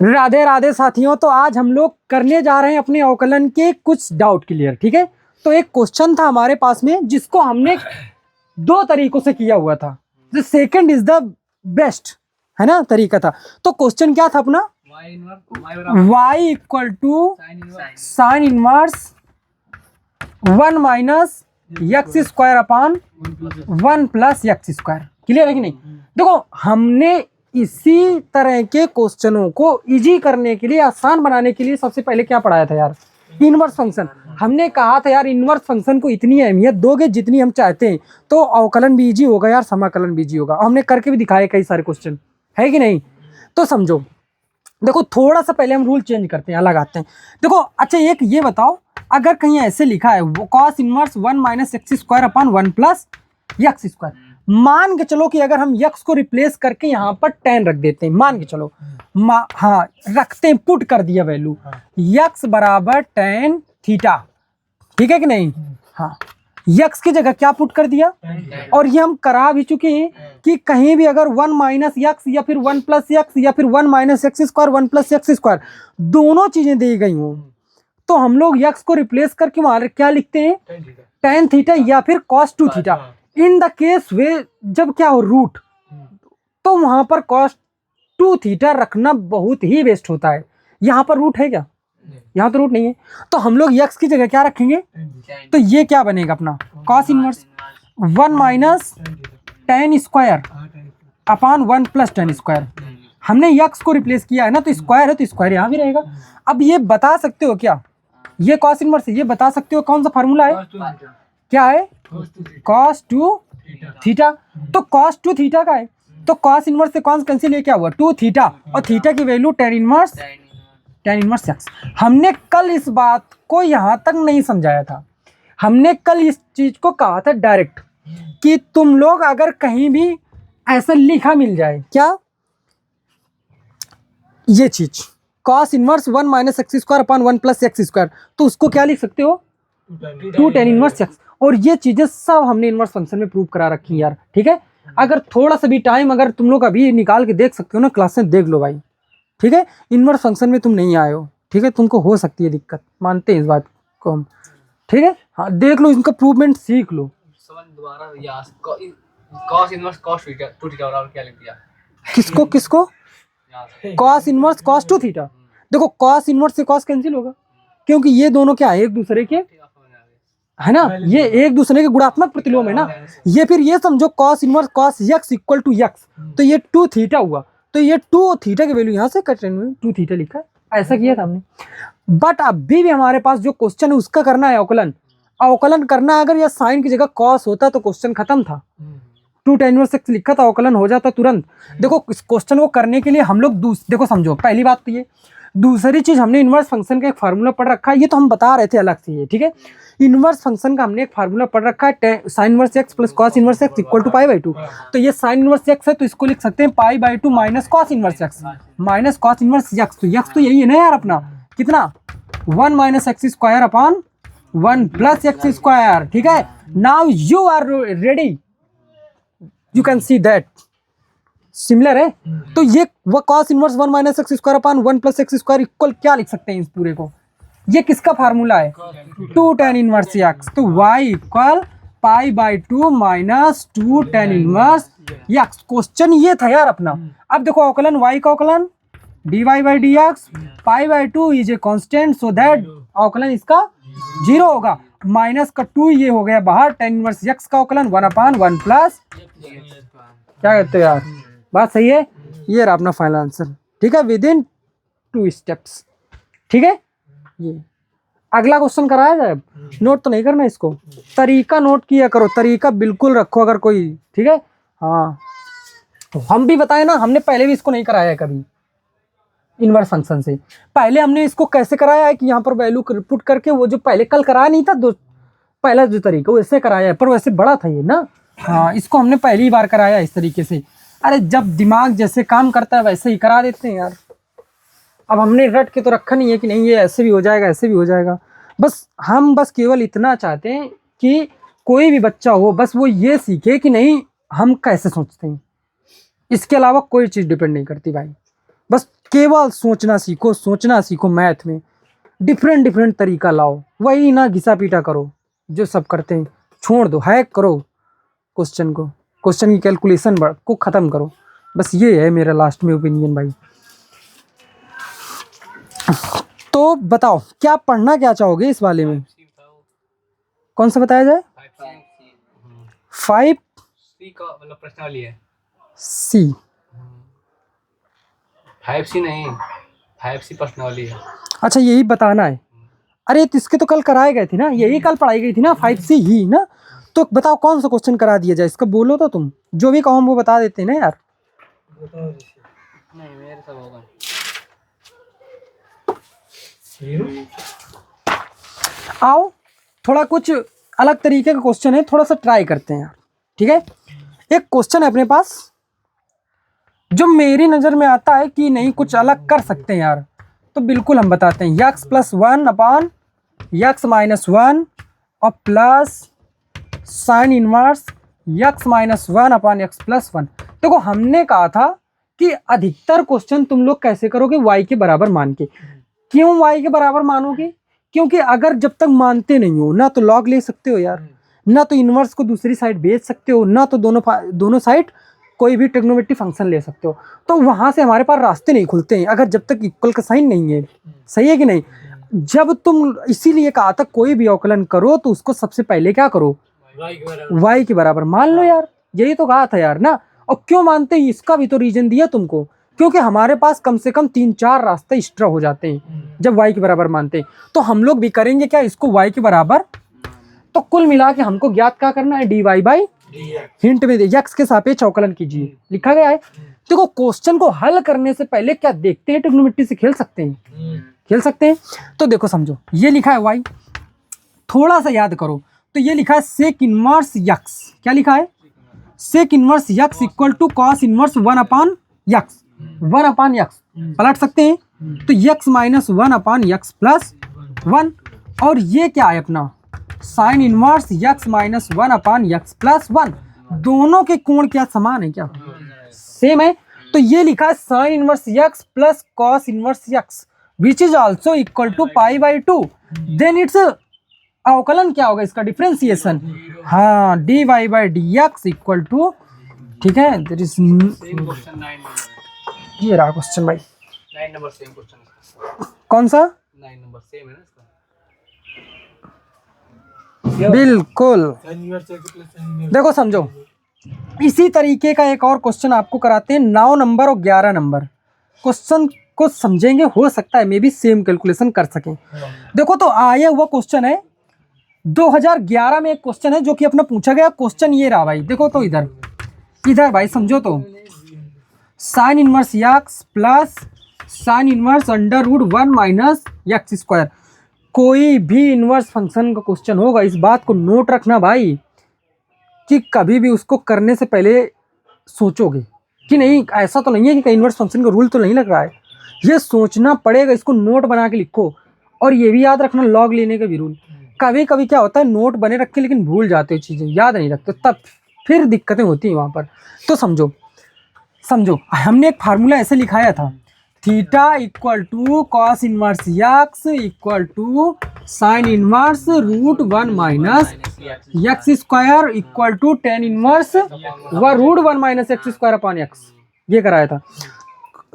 राधे राधे साथियों। तो आज हम लोग करने जा रहे हैं अपने अवकलन के कुछ डाउट क्लियर। ठीक है, तो एक क्वेश्चन था हमारे पास में जिसको हमने दो तरीकों से किया हुआ था। The second is the best, है ना, तरीका था। तो क्वेश्चन क्या था अपना, y equal to sine inverse 1 minus x square upon 1 plus x square. Clear है कि नहीं? देखो, हमने इसी तरह के क्वेश्चनों को इजी करने के लिए, आसान बनाने के लिए सबसे पहले क्या पढ़ाया था यार, इनवर्स फंक्शन। हमने कहा था यार इनवर्स फंक्शन को इतनी अहमियत दोगे जितनी हम चाहते हैं तो अवकलन भी इजी होगा यार, समाकलन भी इजी होगा। हमने करके भी दिखाए कई सारे क्वेश्चन, है कि नहीं? तो समझो, देखो थोड़ा सा पहले हम रूल चेंज करते हैं, अलग आते हैं। देखो अच्छा, एक ये बताओ, अगर कहीं ऐसे लिखा है cos inverse 1 minus x square upon 1 plus x square, मान के चलो कि अगर हम यक्स को रिप्लेस करके यहाँ पर टेन रख देते हैं, मान के चलो, हाँ रखते हैं, पुट कर दिया वैल्यू यक्स बराबर टेन थीटा। ठीक है कि नहीं? हाँ, यक्स की जगह क्या पुट कर दिया, और ये हम करा भी चुके हैं कि कहीं भी अगर 1 माइनस यक्स या फिर 1 प्लस यक्स या फिर 1 minus x square 1 plus x square दोनों चीजें दी गई हो तो हम लोग यक्स को रिप्लेस करके वहां क्या लिखते हैं, टेन थीटा या फिर cos 2 theta. In the case वे जब क्या हो रूट, तो वहां पर कॉस 2 थीटा रखना बहुत ही बेस्ट होता है। यहाँ पर रूट है क्या? यहाँ तो रूट नहीं है, तो हम लोग यक्स की जगह क्या रखेंगे, तो ये क्या बनेगा अपना cos inverse 1 minus ten square upon 1 plus ten square. हमने यक्स को रिप्लेस किया है ना, तो स्क्वायर है तो स्क्वायर यहाँ भी रहेगा। अब ये बता सकते हो क्या, ये कॉस इनवर्स है, ये बता सकते हो कौन सा फार्मूला है, क्या है, कॉस 2 थीटा। तो कॉस 2 थीटा का है, तो कॉस इनवर्स से कौन कैंसिल, क्या हुआ 2 थीटा, और थीटा की वैल्यू टेन इनवर्स एक्स। हमने कल इस बात को यहां तक नहीं समझाया था, हमने कल इस चीज को कहा था डायरेक्ट कि तुम लोग अगर कहीं भी ऐसा लिखा मिल जाए, क्या ये चीज cos inverse 1 minus x square upon 1 plus x square, तो उसको क्या लिख सकते हो, 2 टेन इनवर्स एक्स। और ये चीजें सब हमने इनवर्स फंक्शन में प्रूव करा रखी यार। ठीक है, अगर थोड़ा सा भी टाइम अगर तुम लोग अभी निकाल के देख सकते हो ना, क्लास में देख लो भाई। ठीक है, इनवर्स फंक्शन में तुम नहीं आए हो, ठीक है, तुमको हो सकती है दिक्कत, मानते हैं इस बात को हम। ठीक है, हाँ देख लो, इनका प्रूवमेंट सीख लो। कॉस इनवर्स कॉस 2 थीटा और क्या लिख दिया, किसको कॉस इनवर्स कॉस 2 थीटा। देखो कॉस इनवर्स से कॉस कैंसिल होगा क्योंकि ये दोनों क्या है, एक दूसरे के, है ना, ये एक दूसरे के गुणात्मक प्रतिलोम है ना। ये फिर ये समझो cos inverse cos x equal to x, तो ये 2 थीटा हुआ, तो ये 2 थीटा की वैल्यू यहाँ से कट रही है, 2 थीटा लिखा है, ऐसा किया था हमने। बट अभी भी हमारे पास जो क्वेश्चन है उसका करना है अवकलन। अवकलन करना अगर यह साइन की जगह कॉस होता तो क्वेश्चन खत्म था, 2 टेन इनवर्स एक्स लिखा था, अवकलन हो जाता तुरंत। देखो इस क्वेश्चन को करने के लिए हम लोग देखो समझो, पहली बात तो ये, दूसरी चीज हमने इनवर्स फंक्शन का एक फार्मूला पढ़ रखा है, ये तो हम बता रहे थे अलग से ये। ठीक है, इनवर्स फंक्शन का हमने एक फार्मूला पढ़ रखा है, sine inverse x plus cos inverse x equal to pi by 2। तो ये साइन इनवर्स एक्स है तो इसको लिख सकते हैं pi by 2 minus cos inverse x minus cos inverse x. तो एक्स तो यही है ना यार अपना, कितना 1 minus x square upon 1 plus x square. ठीक है, now you are ready, you can see that similar है। तो ये वो cos inverse 1 minus x square upon 1 plus x square equal क्या लिख सकते हैं इस पूरे को, ये किसका फार्मूला है, 2 टेन इनवर्स एक्स। तो y equal pi by 2 minus 2 tan inverse x. Question ये था यार अपना। अब देखो अवकलन y का अवकलन dy by d x, pi by 2 is a constant, so that अवकलन इसका 0 होगा, माइनस का 2 ये हो गया बाहर, टेन इनवर्स एक्स का अवकलन 1 अपॉन 1 प्लस, क्या कहते हो यार, बात सही है। ये रहा अपना फाइनल आंसर। ठीक है, विद इन 2 स्टेप्स। ठीक है, ये अगला क्वेश्चन कराया जाए, नोट तो नहीं करना इसको, तरीका नोट किया करो, तरीका बिल्कुल रखो अगर कोई। ठीक है, हाँ हम भी बताए ना, हमने पहले भी इसको नहीं कराया है कभी इनवर्स फंक्शन से। पहले हमने इसको कैसे कराया है कि यहाँ पर वैल्यू पुट करके, वो जो पहले कल कराया नहीं था, पहला जो तरीका वैसे कराया है, पर वैसे बड़ा था ये ना। हाँ, इसको हमने पहली बार कराया इस तरीके से। अरे जब दिमाग जैसे काम करता है वैसे ही करा देते हैं यार। अब हमने रट के तो रखा नहीं है कि नहीं ये ऐसे भी हो जाएगा ऐसे भी हो जाएगा, हम बस केवल इतना चाहते हैं कि कोई भी बच्चा हो बस वो ये सीखे कि नहीं हम कैसे सोचते हैं, इसके अलावा कोई चीज़ डिपेंड नहीं करती भाई। बस केवल सोचना सीखो, सोचना सीखो मैथ में, डिफरेंट डिफरेंट तरीका लाओ, वही ना घिसा पीटा करो जो सब करते हैं, छोड़ दो, हैक करो क्वेश्चन को, क्वेश्चन की कैलकुलेशन को ख़त्म करो। बस ये है मेरा लास्ट में ओपिनियन भाई। तो बताओ क्या पढ़ना क्या चाहोगे इस वाले में, कौन सा बताया जाए? 5C का मतलब प्रश्नावली है। सी 5C नहीं, 5C प्रश्नावली है। अच्छा यही बताना है। अरे तो इसके तो कल कराए गए थे ना, यही कल पढ़ाई गई थी ना, 5C ही ना। तो बताओ कौन सा क्वेश्चन करा दिया जाए इसका, बोलो तो तुम, जो भी कहो हम वो बता देते हैं ना यार। नहीं मेरे सब होगा। आओ थोड़ा कुछ अलग तरीके का क्वेश्चन है, थोड़ा सा ट्राई करते हैं यार, ठीक है। एक क्वेश्चन है अपने पास जो मेरी नज़र में आता है कि नहीं कुछ अलग कर सकते हैं यार, तो बिल्कुल हम बताते हैं। X plus 1 upon x minus 1 और plus sine inverse x minus 1 upon x plus 1। देखो हमने कहा था कि अधिकतर क्वेश्चन तुम लोग कैसे करोगे, y के बराबर मान के। क्यों y के बराबर मानोगे? क्योंकि अगर जब तक मानते नहीं हो ना तो लॉग ले सकते हो यार, ना तो इन्वर्स को दूसरी साइड भेज सकते हो, ना तो दोनों साइड कोई भी ट्रिग्नोमेट्रिक फंक्शन ले सकते हो। तो वहाँ से हमारे पास रास्ते नहीं खुलते हैं अगर जब तक इक्वल का साइन नहीं है। सही है कि नहीं? जब तुम, इसीलिए कहा था कोई भी अवकलन करो तो उसको सबसे पहले क्या करो, y के बराबर मान लो यार, यही तो कहा था यार ना। और क्यों मानते हैं इसका भी तो रीजन दिया तुमको, क्योंकि हमारे पास कम से कम 3-4 रास्ते एक्स्ट्रा हो जाते हैं जब y के बराबर मानते हैं। तो हम लोग भी करेंगे क्या इसको y के बराबर। तो कुल मिला के हमको ज्ञात क्या करना है, dy बाई हिंट में x के सापेक्ष अवकलन कीजिए, लिखा गया है। देखो क्वेश्चन को हल करने से पहले क्या देखते हैं, ट्रिग्नोमेट्री से खेल सकते हैं, खेल सकते हैं। तो देखो समझो ये लिखा है y, थोड़ा सा याद करो, तो ये लिखा है सेक इनवर्स यक्स, क्या लिखा है, sec inverse x equal to cos inverse 1 upon x, 1 upon x पलट सकते हैं, तो x minus 1 upon x plus 1। और ये क्या है अपना sine inverse x minus 1 upon x plus 1। दोनों के कोण क्या समान है, क्या सेम है? तो ये लिखा है sine inverse x plus cos inverse x which is also equal to pi by 2। Then its अवकलन क्या होगा इसका, डिफरेंशिएशन। हाँ d y by d x equal to, ठीक है, there is same question 9 number, ये रहा क्वेश्चन भाई। 9 नंबर सेम क्वेश्चन, कौन सा? 9 नंबर सेम है ना इसका। बिल्कुल। देखो समझो इसी तरीके का एक और क्वेश्चन आपको कराते हैं 9 नंबर और 11 नंबर। क्वेश्चन को समझेंगे, हो सकता है मे भी सेम कैलकुलेशन कर सकें। देखो तो आया हुआ क्वेश्चन है 2011 में, एक क्वेश्चन है जो कि अपना पूछा गया। क्वेश्चन ये रहा भाई, देखो तो इधर इधर भाई समझो तो, sine inverse x plus sine inverse under root 1 minus x square. कोई भी इनवर्स फंक्शन का क्वेश्चन होगा, इस बात को नोट रखना भाई कि कभी भी उसको करने से पहले सोचोगे कि नहीं ऐसा तो नहीं है कि कहीं इनवर्स फंक्शन का रूल तो नहीं लग रहा है, ये सोचना पड़ेगा, इसको नोट बना के लिखो। और ये भी याद रखना लॉग लेने का भी रूल। कभी कभी क्या होता है नोट बने रखे लेकिन भूल जाते हो, चीज़ें याद नहीं रखते, तब फिर दिक्कतें होती हैं वहाँ पर। तो समझो समझो हमने एक फार्मूला ऐसे लिखाया था, theta equal to cos inverse x equal to sine inverse root 1 minus x square equal to tan inverse व root 1 minus x square upon x, ये कराया था।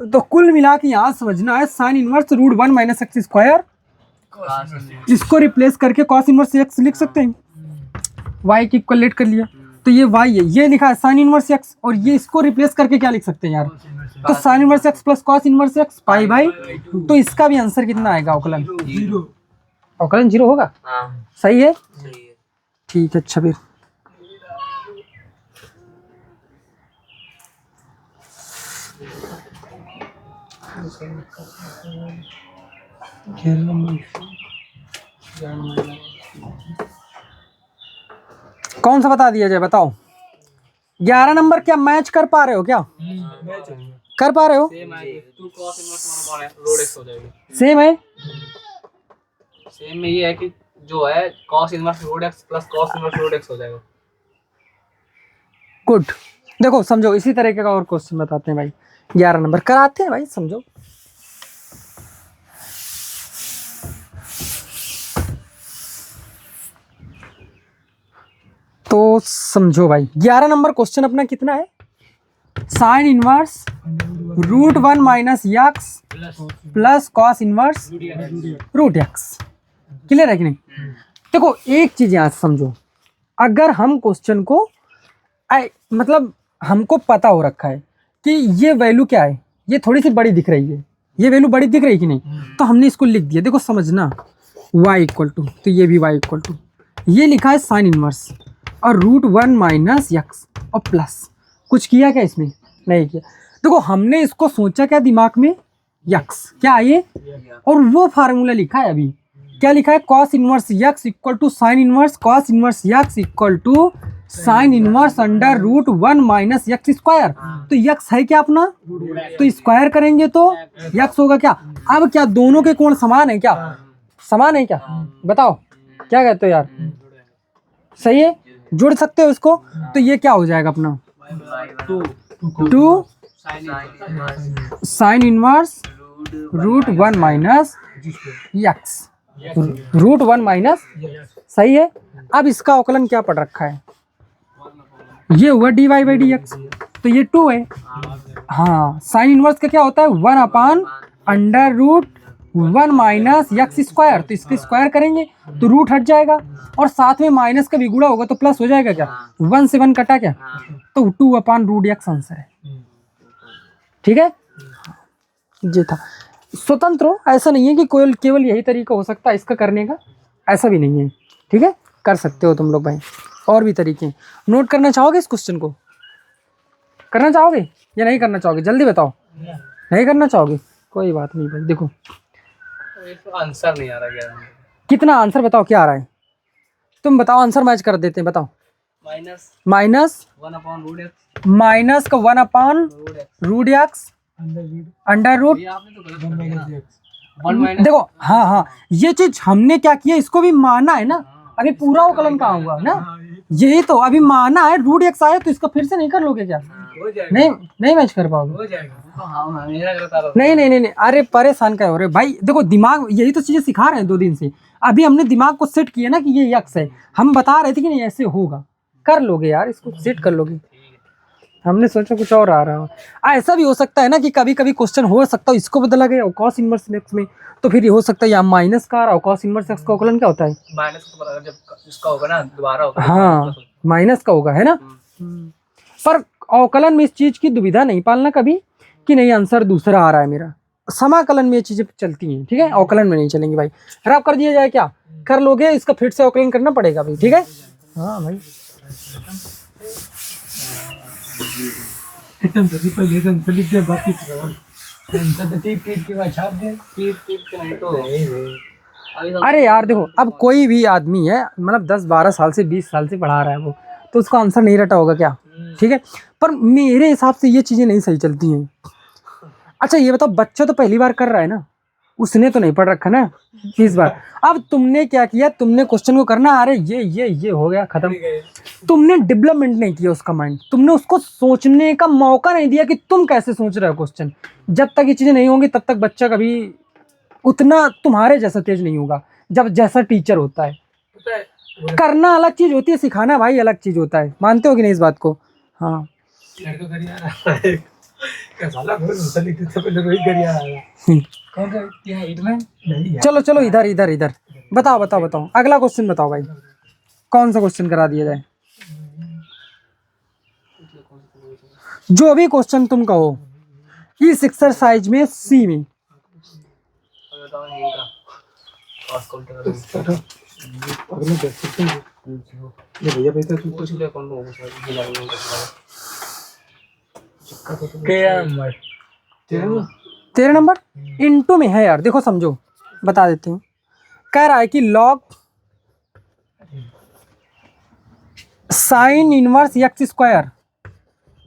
तो कुल मिला के यहाँ समझना है sine inverse root 1 minus x square, इसको रिप्लेस करके कॉस इनवर्स एक्स लिख सकते हैं, वाई की इक्वलेट कर लिया तो ये वाई है, ये लिखा है साइन इनवर्स एक्स, और ये इसको रिप्लेस करके क्या लिख सकते हैं यार, तो sine inverse x plus cos inverse x pi by. तो इसका भी आंसर कितना आएगा, अवकलन अवकलन 0 होगा। सही है, ठीक है। अच्छा फिर कौन सा बता दिया जाए, बताओ। 11 नंबर क्या मैच कर पा रहे हो, क्या कर पा रहे हो? सेम है, 2 cos इनवर्स 1 रोड x हो जाएगी। सेम है, सेम में ये है कि जो है cos inverse road x plus cos inverse road x हो जाएगा। गुड। देखो समझो इसी तरीके का और क्वेश्चन बताते हैं भाई, 11 नंबर कराते हैं भाई, समझो तो समझो भाई 11 नंबर क्वेश्चन अपना कितना है, sine inverse root 1 minus x plus cos inverse root x. Clear है कि नहीं? देखो एक चीज यहाँ से समझो, अगर हम क्वेश्चन को मतलब हमको पता हो रखा है कि ये वैल्यू क्या है, ये थोड़ी सी बड़ी दिख रही है, ये वैल्यू बड़ी दिख रही है कि नहीं, तो हमने इसको लिख दिया। देखो समझना, y इक्वल टू, तो ये भी y इक्वल टू, ये लिखा है साइन इनवर्स और रूट 1 माइनस यक्स और प्लस, कुछ किया क्या इसमें? नहीं किया। देखो हमने इसको सोचा क्या दिमाग में, यक्स क्या है, और वो फार्मूला लिखा है अभी, क्या लिखा है, cos inverse x equal to sine inverse cos inverse x equal to sine inverse under root 1 minus x square. तो यक्स है क्या अपना, तो स्क्वायर करेंगे तो यक्स होगा क्या। अब क्या दोनों के कोण समान है क्या, समान है क्या, बताओ क्या कहते हो यार, सही है, जोड़ सकते हो इसको। तो ये क्या हो जाएगा अपना, 2 sine inverse root 1 minus x, root 1 minus, सही है। अब इसका अवकलन क्या पढ़ रखा है, ये हुआ dy बाई डी एक्स, तो ये 2 है। हाँ साइन इनवर्स का क्या होता है, 1 upon under root 1 minus x square, तो इसके स्क्वायर करेंगे तो रूट हट जाएगा, और साथ में माइनस का भी गुणा होगा तो प्लस हो जाएगा क्या, 1 से 1 कटा क्या, तो 2 अपान रूट एक्स आंसर है। ठीक है, ये था। स्वतंत्र हो, ऐसा नहीं है कि कोई केवल यही तरीका हो सकता है इसका करने का, ऐसा भी नहीं है। ठीक है, कर सकते हो तुम लोग भाई, और भी तरीके। नोट करना चाहोगे इस क्वेश्चन को, करना चाहोगे या नहीं करना चाहोगे, जल्दी बताओ। नहीं करना चाहोगे, कोई बात नहीं भाई। देखो आंसर नहीं आ रहा क्या, कितना आंसर बताओ क्या आ रहा है, तुम बताओ, आंसर मैच कर देते हैं, बताओ। Minus 1 upon root x, minus का 1 upon root x under root, ये आपने तो गलत कर दिया ना, 1 माइनस, देखो हाँ हाँ, ये चीज हमने क्या किया, इसको भी माना है ना, अभी पूरा अवकलन कहाँ हुआ ना, यही तो अभी माना है, रूट एक्स आया तो इसका फिर से नहीं कर लोगे क्या, हो जाएगा, नहीं नहीं मैच कर पाओगे, हो जाएगा। तो हाँ मेरा गलत आ रहा नहीं नहीं नहीं नहीं, अरे परेशान क्या हो रहे भाई। देखो दिमाग, यही तो चीजें सिखा रहे हैं 2 दिन से, अभी हमने दिमाग को सेट किया ना कि ये यक्स है, हम बता रहे थे कि नहीं ऐसे होगा, कर लोगे यार, इसको सेट कर लोगे। हमने सोचा कुछ और आ रहा हो, ऐसा भी हो सकता है ना कि कभी कभी क्वेश्चन हो सकता है इसको बदला गया और कॉस इनवर्स एक्स में, तो फिर ये हो सकता है या माइनस का आ रहा हो, कॉस इनवर्स एक्स का अवकलन क्या होता है, माइनस को पता जब इसका होगा ना दोबारा होगा, हाँ माइनस का होगा, है ना। पर अवकलन में इस चीज की दुविधा नहीं पालना कभी कि नहीं आंसर दूसरा आ रहा है मेरा, समाकलन में ये चीजें चलती हैं, ठीक है, अवकलन में नहीं चलेंगी भाई। रब कर दिया जाए क्या, कर लोगे, इसका फिर से अवकलन करना पड़ेगा भाई, ठीक है। हाँ भाई अरे यार देखो, अब कोई भी आदमी है मतलब 10-12 साल से 20 साल से पढ़ा रहा है वो, तो उसका आंसर नहीं रटा होगा क्या, ठीक है। पर मेरे हिसाब से ये चीजें नहीं सही चलती हैं। अच्छा ये बताओ, बच्चा तो पहली बार कर रहा है ना, उसने तो नहीं पढ़ रखा ना इस बार। अब तुमने क्या किया, तुमने क्वेश्चन को करना, अरे ये हो गया खत्म, तुमने डेवलपमेंट नहीं किया उसका माइंड, तुमने उसको सोचने का मौका नहीं दिया कि तुम कैसे सोच रहे हो क्वेश्चन। जब तक ये चीजें नहीं होंगी तब तक बच्चा कभी उतना तुम्हारे जैसा तेज नहीं होगा, जब जैसा टीचर होता है। करना अलग चीज होती है, सिखाना भाई अलग चीज होता है, मानते हो कि नहीं इस बात को। हाँ चलो चलो, इधर इधर इधर बताओ बताओ बताओ, अगला क्वेश्चन बताओ भाई, कौन सा क्वेश्चन करा दिया जाए, जो भी क्वेश्चन तुम कहो इस एक्सरसाइज में, सी में। तेरह नंबर इनटू में है यार, देखो समझो, बता देते हैं। कह रहा है कि log sine inverse x square,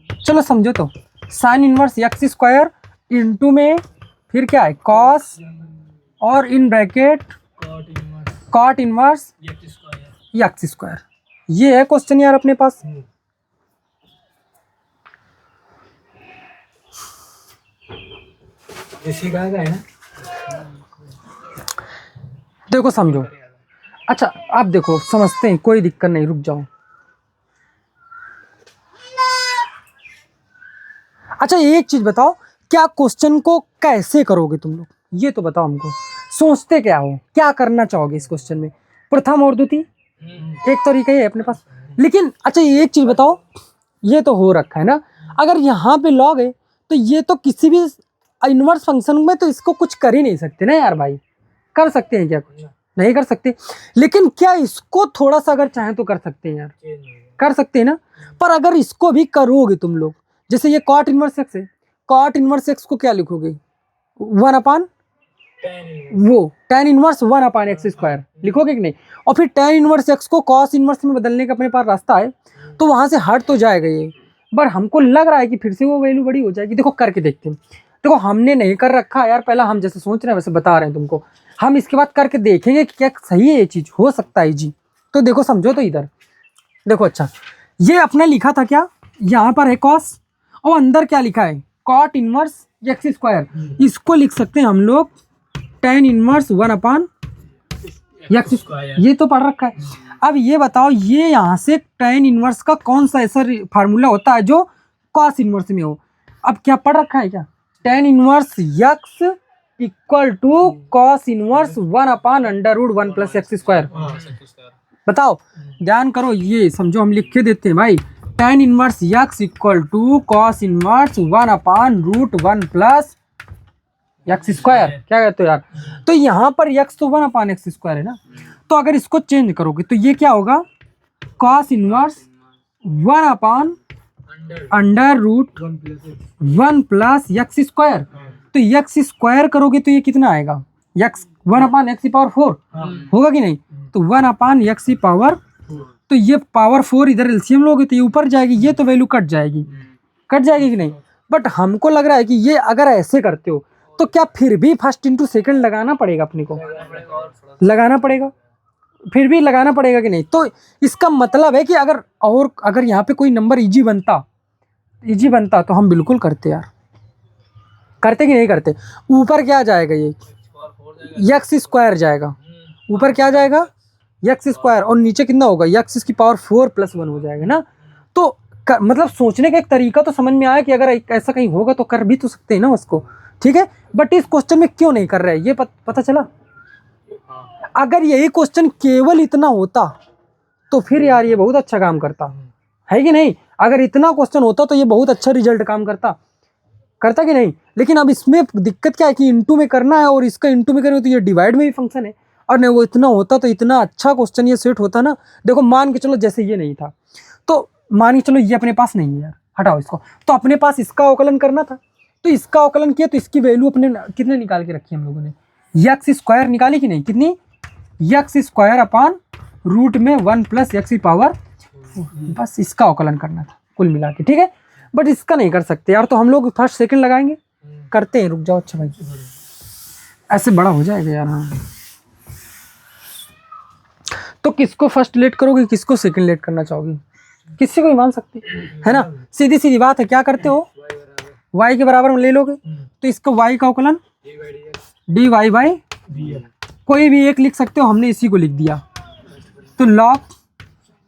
चलो समझो तो, sine inverse x square into में फिर क्या है, कॉस और in bracket cot inverse x square. ये है क्वेश्चन यार अपने पास। देखो समझो, अच्छा आप देखो समझते हैं, कोई दिक्कत नहीं, रुक जाओ। अच्छा एक चीज बताओ, क्या क्वेश्चन को कैसे करोगे तुम लोग, ये तो बताओ हमको। सोचते क्या हो, क्या करना चाहोगे इस क्वेश्चन में? प्रथम और द्वितीय एक तरीका ही है अपने पास। लेकिन अच्छा एक चीज बताओ, ये तो हो रखा है ना, अगर यहाँ पे लॉग है तो ये तो किसी भी इनवर्स फंक्शन में तो इसको कुछ कर ही नहीं सकते ना यार भाई। कर सकते हैं क्या कुछ? नहीं कर सकते। लेकिन क्या इसको थोड़ा सा अगर चाहें तो कर सकते हैं यार, कर सकते हैं ना। पर अगर इसको भी करोगे तुम लोग, जैसे ये कॉट इनवर्स एक्स है, कॉट इनवर्स एक्स को क्या लिखोगे? 1 वो tan इनवर्स 1/x² लिखोगे कि नहीं? और फिर tan इनवर्स एक्स को cos इनवर्स में बदलने का अपने पास रास्ता है, तो वहां से हट तो जाएगा ये। बट हमको लग रहा है कि फिर से वो वैल्यू बड़ी हो जाएगी। देखो करके देखते हैं। देखो हमने नहीं कर रखा यार, पहला हम जैसे सोच रहे हैं वैसे बता रहे हैं तुमको। हम इसके बाद करके देखेंगे कि क्या सही है ये चीज, हो सकता है जी। तो देखो समझो तो इधर देखो। अच्छा ये अपने लिखा था क्या, यहाँ पर है cos और अंदर क्या लिखा है, cot इनवर्स x²। इसको लिख सकते हैं हम लोग tan इनवर्स 1/x²। ये तो पढ़ रखा है। अब ये बताओ, ये यहाँ से tan इनवर्स का कौन सा ऐसा फार्मूला होता है जो cos इनवर्स में हो? अब क्या पढ़ रखा है क्या, tan inverse x equal to cos inverse 1/√1+x²। बताओ ध्यान करो, ये समझो, हम लिख के देते हैं भाई। tan inverse x equal to cos inverse 1/√1+x²। क्या कहते हो यार? तो यहाँ पर x तो 1/x² है ना, तो अगर इसको चेंज करोगे तो ये क्या होगा, cos इनवर्स 1/√1+x²। तो x² करोगे तो ये कितना आएगा, x 1/x⁴ होगा कि नहीं? तो 1/x⁴, तो ये पावर 4 इधर एलसीएम लोगे तो ये ऊपर जाएगी, ये तो वैल्यू कट जाएगी, कट जाएगी कि नहीं? बट हमको लग रहा है कि ये अगर ऐसे करते हो तो क्या फिर भी फर्स्ट इंटू सेकंड लगाना पड़ेगा अपने को, लगाना पड़ेगा, फिर भी लगाना पड़ेगा कि नहीं? तो इसका मतलब है कि अगर यहाँ पे कोई नंबर इजी बनता तो हम बिल्कुल करते यार, करते कि नहीं करते? ऊपर क्या जाएगा, ये x² जाएगा, ऊपर क्या जाएगा, x², और नीचे कितना होगा, x⁴ + 1 हो जाएगा ना। तो मतलब सोचने का एक तरीका तो समझ में आया कि अगर ऐसा कहीं होगा तो कर भी तो सकते हैं ना उसको, ठीक है। बट इस क्वेश्चन में क्यों नहीं कर रहे हैं ये पता चला। अगर यही क्वेश्चन केवल इतना होता तो फिर यार ये बहुत अच्छा काम करता है कि नहीं? अगर इतना क्वेश्चन होता तो ये बहुत अच्छा रिजल्ट काम करता कि नहीं? लेकिन अब इसमें दिक्कत क्या है कि इंटू में करना है, और इसका इंटू में करेंगे तो ये डिवाइड में भी फंक्शन है। और नहीं वो इतना होता तो इतना अच्छा क्वेश्चन ये सेट होता ना। देखो मान के चलो जैसे ये नहीं था, तो मान के चलो ये अपने पास नहीं है यार, हटाओ इसको, तो अपने पास इसका अवकलन करना था, तो इसका अवकलन किया तो इसकी वैल्यू अपने कितने निकाल के रखी हम लोगों ने, x² निकाली कि नहीं, कितनी, x²/√1+x⁴। बस इसका अवकलन करना था कुल मिला के, ठीक है। बट इसका नहीं कर सकते यार, तो हम लोग फर्स्ट सेकंड लगाएंगे, करते हैं, रुक जाओ। अच्छा भाई ऐसे बड़ा हो जाएगा यार। हाँ तो किसको फर्स्ट लेट करोगे, किसको सेकंड लेट करना चाहोगे? किसी को ही मान सकते है ना, सीधी सीधी बात है। क्या करते हो, y के बराबर में ले लोगे तो इसका y का अवकलन dy/dx, कोई भी एक लिख सकते हो, हमने इसी को लिख दिया। तो log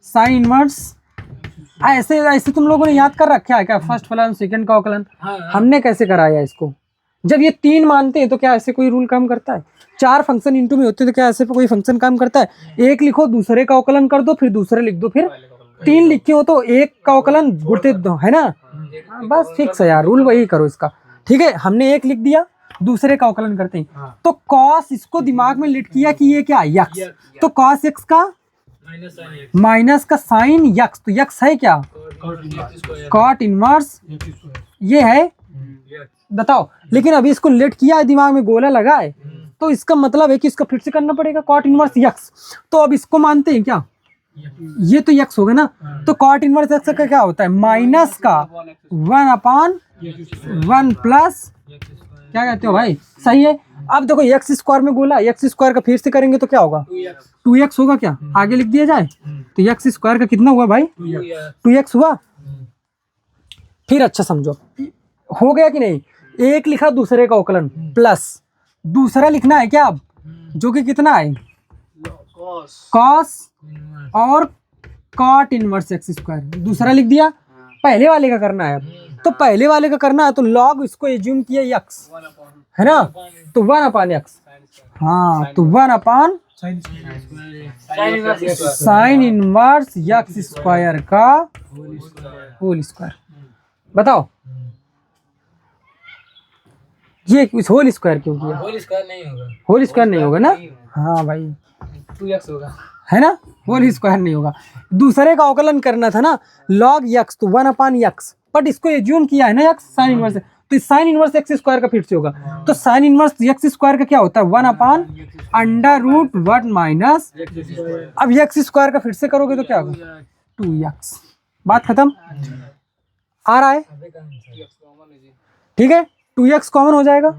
साइन इनवर्स, ऐसे तुम लोगों ने याद कर रखा है क्या, फर्स्ट फलन सेकंड का अवकलन? हमने कैसे कराया इसको? जब ये 3 मानते हैं तो क्या ऐसे कोई रूल काम करता है? 4 फंक्शन इंटू में होते हैं तो क्या ऐसे कोई फंक्शन काम करता है? एक लिखो, दूसरे का अवकलन कर दो, फिर दूसरे लिख दो, फिर 3 लिखे हो तो एक का अवकलन गुणते दो, है ना? बस फिक्स है यार, रूल वही करो इसका, ठीक है। हमने एक लिख दिया, दूसरे का अवकलन करते हैं। तो कॉस, इसको दिमाग में लिट किया कि ये क्या है, यक्स, तो कॉस एक्स का माइनस का साइन यक्स, तो यक्स है क्या, कॉट इनवर्स, ये है, बताओ। लेकिन अभी इसको लेट किया है, दिमाग में गोला लगा है, तो इसका मतलब है कि इसका फिर से करना पड़ेगा, कॉट इनवर्स यक्स। तो अब इसको मानते हैं क्या, ये तो यक्स हो गया ना, तो कॉट इनवर्स एक्स का क्या होता है, माइनस का 1/1+, क्या कहते हो भाई, सही है। अब देखो x² में गोला, x² का फिर से करेंगे तो क्या होगा, 2x होगा, क्या आगे लिख दिया जाए, तो x² का कितना हुआ भाई, 2x हुआ। फिर अच्छा समझो, हो गया कि नहीं, एक लिखा दूसरे का अवकलन प्लस दूसरा लिखना है क्या अब, जो कि कितना है, कॉस और कॉट इनवर्स x², दूसरा लिख दिया, पहले वाले का करना है अब। तो पहले वाले का करना है तो लॉग इसको एज्यूम किया यक्स, है ना, तो 1/x। हाँ, तो 1/sin इनवर्स यक्स स्क्वायर का होल स्क्वायर। बताओ ये होल स्क्वायर क्यों किया? होल स्क्वायर नहीं होगा, होल स्क्वायर नहीं होगा ना? हाँ भाई, 2x होगा, है ना, होल स्क्वायर नहीं होगा। दूसरे का अवकलन करना था ना, लॉग यक्स, तो 1/x, बट इसको एज्यूम किया है ना यक्स साइन इनवर्स, तो साइन इनवर्स एक्स स्क्वायर का फिर से होगा। तो साइन इनवर्स एक्स स्क्वायर का क्या होता है? 1/√1 माइनस, अब एक्स स्क्वायर का फिर से करोगे तो क्या होगा? 2x। बात खत्म। आ रहा है? ठीक है, 2x कॉमन हो जाएगा।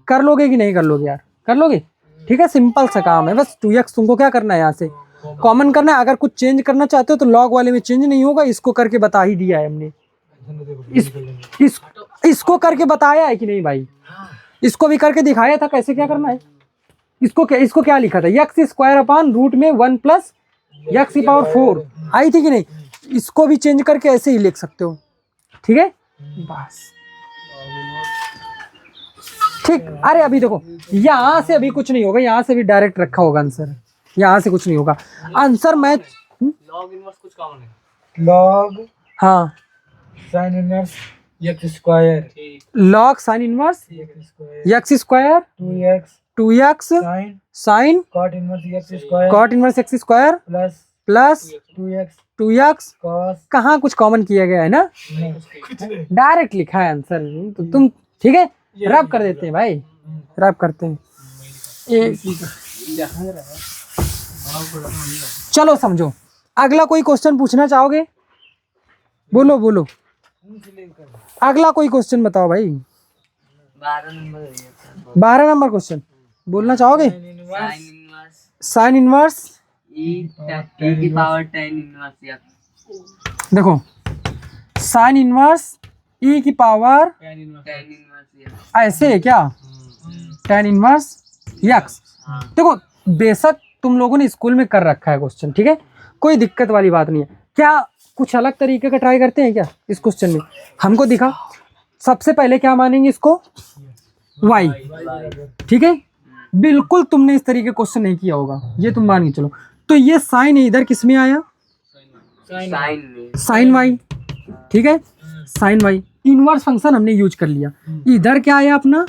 कर लोगे कि नहीं कर लोगे यार? कर लोगे? ठीक है, सिंपल सा काम है, बस 2x तुमको क्या करना है, यहाँ से कॉमन करना है। अगर कुछ चेंज करना चाहते हो तो लॉग वाले में चेंज नहीं होगा, इसको करके बता ही दिया है हमने। इसको करके बताया है कि नहीं भाई? इसको भी करके दिखाया था कैसे क्या करना है। इसको क्या लिखा था? यक्स स्क्वायर अपान रूट में 1 प्लस यक्स की पावर 4 आई थी कि नहीं? इसको भी चेंज करके ऐसे ही लिख सकते हो। ठीक है, बस ठीक। अरे अभी देखो, यहाँ से अभी कुछ नहीं होगा, यहाँ से भी डायरेक्ट रखा होगा आंसर, यहाँ से कुछ नहीं होगा आंसर। मैं लॉग इनवर्स कुछ कॉमन है, लॉग हाँ, sine inverse x square, log sine inverse x square 2x 2x sine cot inverse x square cot inverse x square plus plus 2x 2x। Cos, कहाँ कुछ कॉमन किया गया है ना, डायरेक्ट लिखा है आंसर। तो तुम ठीक है, रब कर देते हैं भाई, रब करते हैं। चलो समझो, अगला कोई क्वेश्चन पूछना चाहोगे? बोलो बोलो, अगला कोई क्वेश्चन बताओ भाई। 12 नंबर क्वेश्चन बोलना चाहोगे? साइन इनवर्स की पावर 10 इनवर्स यक्स। देखो, साइन इनवर्स ई की पावर 10 इनवर्स ऐसे है क्या? 10 इनवर्स यक्स। देखो, बेशक तुम लोगों ने स्कूल में कर रखा है क्वेश्चन, ठीक है, कोई दिक्कत वाली बात नहीं है। क्या कुछ अलग तरीके का ट्राई करते हैं क्या इस क्वेश्चन में? हमको दिखा। सबसे पहले क्या मानेंगे इसको? y, ठीक है, बिल्कुल तुमने इस तरीके क्वेश्चन नहीं किया होगा, ये तुम मान के चलो। तो ये साइन इधर किस में आया? साइन y, ठीक है, साइन y। इनवर्स फंक्शन हमने यूज कर लिया। इधर क्या आया अपना?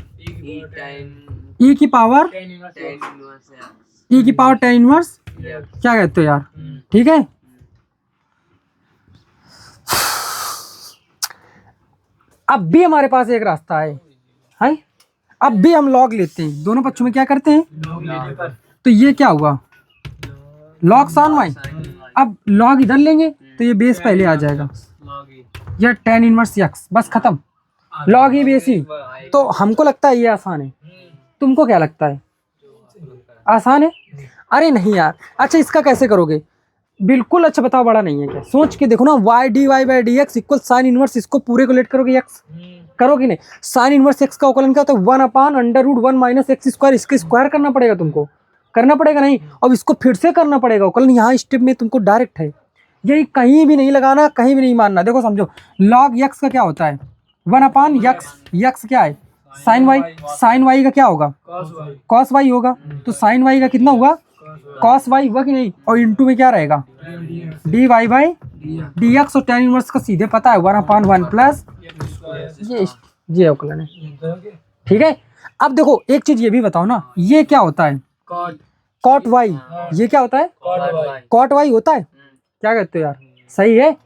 e की पावर 10 इनवर्स, क्या कहते हो यार? ठीक है, अब भी हमारे पास एक रास्ता है, अब भी हम लॉग लेते हैं, दोनों पक्षों में क्या करते हैं? तो ये क्या हुआ? Log sine y. अब लॉग इधर लेंगे तो ये बेस पहले आ जाएगा, या 10 इनवर्स यक्स, बस खत्म। लॉग ही बेस ही। तो हमको लगता है ये आसान है, तुमको क्या लगता है? आसान है? अरे नहीं यार। अच्छा, इसका कैसे करोगे? बिल्कुल, अच्छा बताओ, बड़ा नहीं है क्या? सोच के देखो ना, y d y by d x equal sine inverse, इसको पूरे को लेट करोगे एक्स, करोगे नहीं? साइन इनवर्स एक्स का अवकलन क्या होता है? 1/√1 माइनस एक्स स्क्वायर, इसके स्क्वायर करना पड़ेगा तुमको, करना पड़ेगा नहीं? अब इसको फिर से करना पड़ेगा अवकलन, यहाँ स्टेप में तुमको डायरेक्ट है, यही कहीं भी नहीं लगाना, कहीं भी नहीं मानना। देखो समझो, लॉग एक्स का क्या होता है? 1/यक्स, यक्स क्या है? साइन वाई, साइन वाई का क्या होगा? कॉस वाई होगा। तो साइन वाई का कितना हुआ? कॉस वाई हुआ कि नहीं? और इंटू में क्या रहेगा? D y by d x. और 10 इनवर्स का सीधे पता है 1/1 प्लस ये अवकलन है, ठीक है। अब देखो एक चीज ये भी बताओ ना, ये क्या होता है? Cot y. ये क्या होता है? कॉट वाई होता है। क्या कहते हो यार? सही है,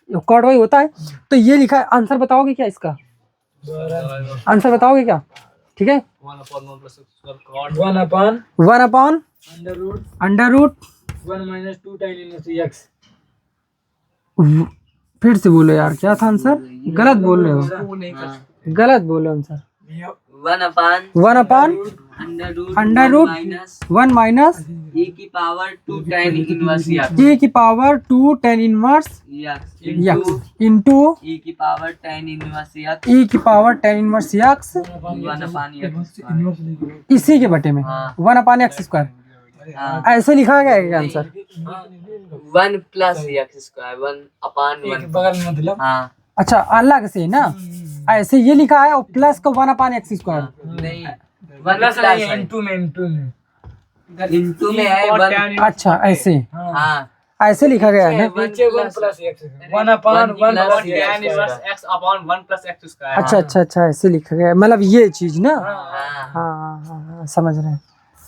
कॉट वाई होता है। तो ये लिखा है, आंसर बताओगे क्या इसका? आंसर बताओगे क्या? ठीक है, 1/√1 माइनस 2 tan इनवर्स यक्स। फिर से बोलो यार, क्या था आंसर? गलत बोल रहे हो, गलत बोलो आंसर। 1/√1 माइनस e की power 2 tan inverse x, e की power 2 tan inverse x into e की पावर 10 इनवर्स यक्स, e की पावर 10 इनवर्स यक्स 1/x। इसी के बटे में 1/x स्क्वायर। ऐसे लिखा गया है आंसर? 1 plus x square 1/1। बगल में मतलब। हाँ, अच्छा अलग से ना, ऐसे ये लिखा है और प्लस का 1/x²। नहीं प्लस नहीं, इनटू में इनटू में है वन। अच्छा ऐसे, हाँ ऐसे लिखा गया है ना। नीचे 1 plus x 1 upon 1 plus tan inverse x upon 1 plus x square. अच्छा अच्छा अच्छा, ऐसे लिखा गया है, मतलब ये चीज ना। हाँ हाँ हाँ हाँ, समझ रहे हैं।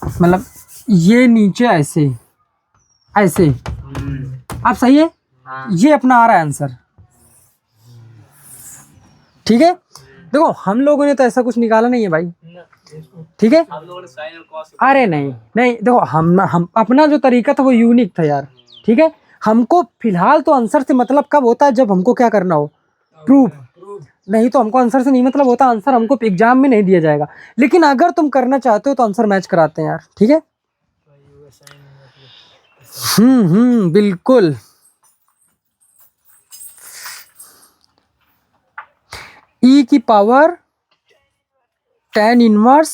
मतलब ये नीचे ऐसे ऐसे, अब सही है। हाँ। ये अपना आ रहा है आंसर, ठीक है। देखो हम लोगों ने तो ऐसा कुछ निकाला नहीं है भाई, ठीक है। हम लोगों ने साइन और कॉस। अरे नहीं नहीं, देखो हम अपना जो तरीका था वो यूनिक था यार, ठीक है। हमको फिलहाल तो आंसर से मतलब कब होता है, जब हमको क्या करना हो, प्रूफ। नहीं तो हमको आंसर से नहीं मतलब होता, आंसर हमको एग्जाम में नहीं दिया जाएगा। लेकिन अगर तुम करना चाहते हो तो आंसर मैच कराते हैं यार, ठीक है। बिल्कुल। ई की पावर tan इनवर्स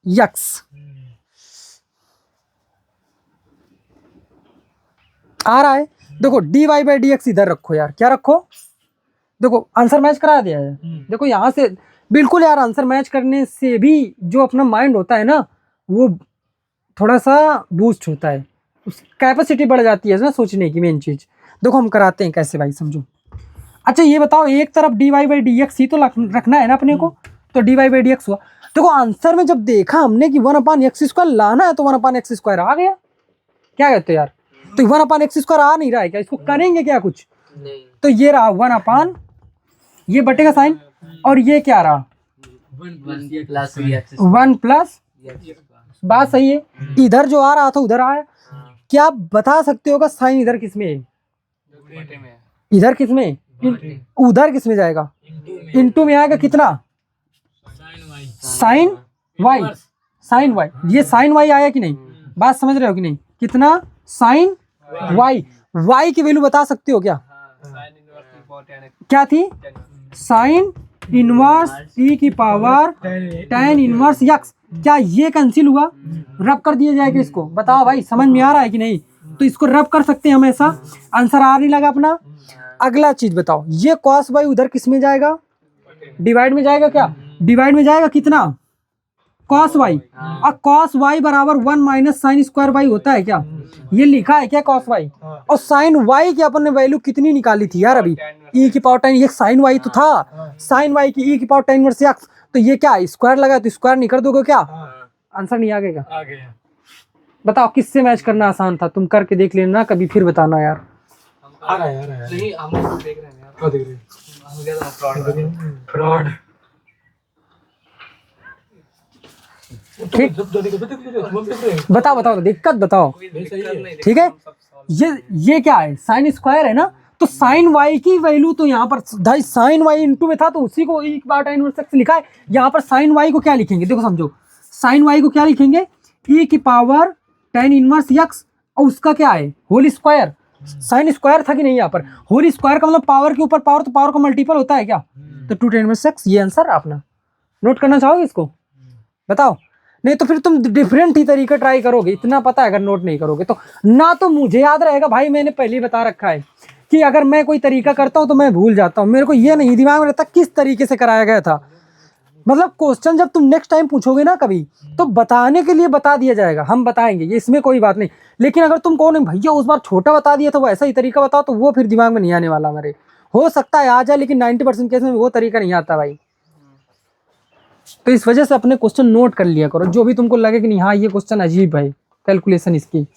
x आ रहा है। देखो dy/dx इधर रखो यार, क्या रखो, देखो आंसर मैच करा दिया है। देखो यहाँ से बिल्कुल यार, आंसर मैच करने से भी जो अपना माइंड होता है ना, वो थोड़ा सा बूस्ट होता है, उस कैपेसिटी बढ़ जाती है ना सोचने की, मेन चीज। देखो हम कराते हैं कैसे भाई, समझो। अच्छा ये बताओ, एक तरफ dy/dx ही तो रखना है ना अपने को, तो dy/dx हुआ। देखो आंसर में जब देखा हमने कि 1/x² लाना है, तो 1/x² आ गया। क्या कहते हो यार, तो 1/x² आ नहीं रहा है क्या, इसको करेंगे क्या कुछ, नहीं तो ये रहा 1 ये बटे का साइन, और ये क्या रहा 1 प्लस। बात सही है, इधर जो आ रहा था उधर आया। क्या आप बता सकते हो साइन इधर किस में है, इधर किस में, उधर किस में जाएगा, इनटू में आएगा कितना, साइन वाई, साइन वाई। ये साइन वाई आया कि नहीं, बात समझ रहे हो कि नहीं, कितना साइन वाई। वाई की वैल्यू बता सकते हो क्या, क्या थी, साइन इनवर्स e की पावर tan इनवर्स x। क्या ये कैंसिल हुआ, रब कर दिया जाएगा इसको, बताओ भाई समझ में आ रहा है कि नहीं। तो इसको रब कर सकते हैं हम, ऐसा आंसर आ नहीं लगा अपना। अगला चीज बताओ, ये cos y उधर किस में जाएगा, डिवाइड में जाएगा, क्या डिवाइड में जाएगा, कितना cos y। और cos y बराबर 1 माइनस साइन स्क्वायर y होता है क्या, ये लिखा है क्या cos y। और साइन y की अपन ने वैल्यू कितनी निकाली थी यार अभी, e की पावर tan, ये साइन y तो था, साइन y की e की पावर tan इनवर्स x। तो ये क्या स्क्वायर लगा, तो स्क्वायर नहीं कर दोगे क्या, आंसर नहीं आ गया। बताओ किससे मैच करना आसान था, तुम करके देख लेना कभी, फिर बताना यार। आ रहा है नहीं हम लोग देख रहे हैं यार, क्या देख रहे हम क्या फ्रॉड फ्रॉड। ठीक, बताओ बताओ दिक्कत बताओ, ठीक है। ये क्या है, साइन स्क्वायर है ना, तो साइन वाई की वैल्यू तो यहाँ पर भाई साइन वाई इंटू में था, तो उसी को e की पावर tan इनवर्स x लिखा है। यहाँ पर साइन वाई को क्या लिखेंगे, देखो समझो, साइन वाई को क्या लिखेंगे, e की पावर tan इनवर्स x, और उसका क्या है होल स्क्वायर। साइन स्क्वायर था कि नहीं, यहाँ पर होल स्क्वायर का मतलब पावर के ऊपर पावर, तो पावर का मल्टीपल होता है क्या, तो 2 tan इनवर्स x। ये आंसर अपना नोट करना चाहोगे इसको, बताओ। नहीं तो फिर तुम डिफरेंट ही तरीका ट्राई करोगे, इतना पता है अगर नोट नहीं करोगे तो। ना तो मुझे याद रहेगा भाई, मैंने पहले ही बता रखा है कि अगर मैं कोई तरीका करता हूं तो मैं भूल जाता हूं, मेरे को ये नहीं दिमाग में रहता किस तरीके से कराया गया था। मतलब क्वेश्चन जब तुम नेक्स्ट टाइम पूछोगे ना कभी, तो बताने के लिए बता दिया जाएगा, हम बताएंगे, ये इसमें कोई बात नहीं। लेकिन अगर तुम कहो नहीं भैया उस बार छोटा बता दिया था, वो ऐसा ही तरीका बताओ, तो वो फिर दिमाग में नहीं आने वाला मेरे। हो सकता है आ जाए, लेकिन 90% केस में वो तरीका नहीं आता भाई। तो इस वजह से अपने क्वेश्चन नोट कर लिया करो, जो भी तुमको लगे कि नहीं हाँ ये क्वेश्चन अजीब है, कैलकुलेशन इसकी।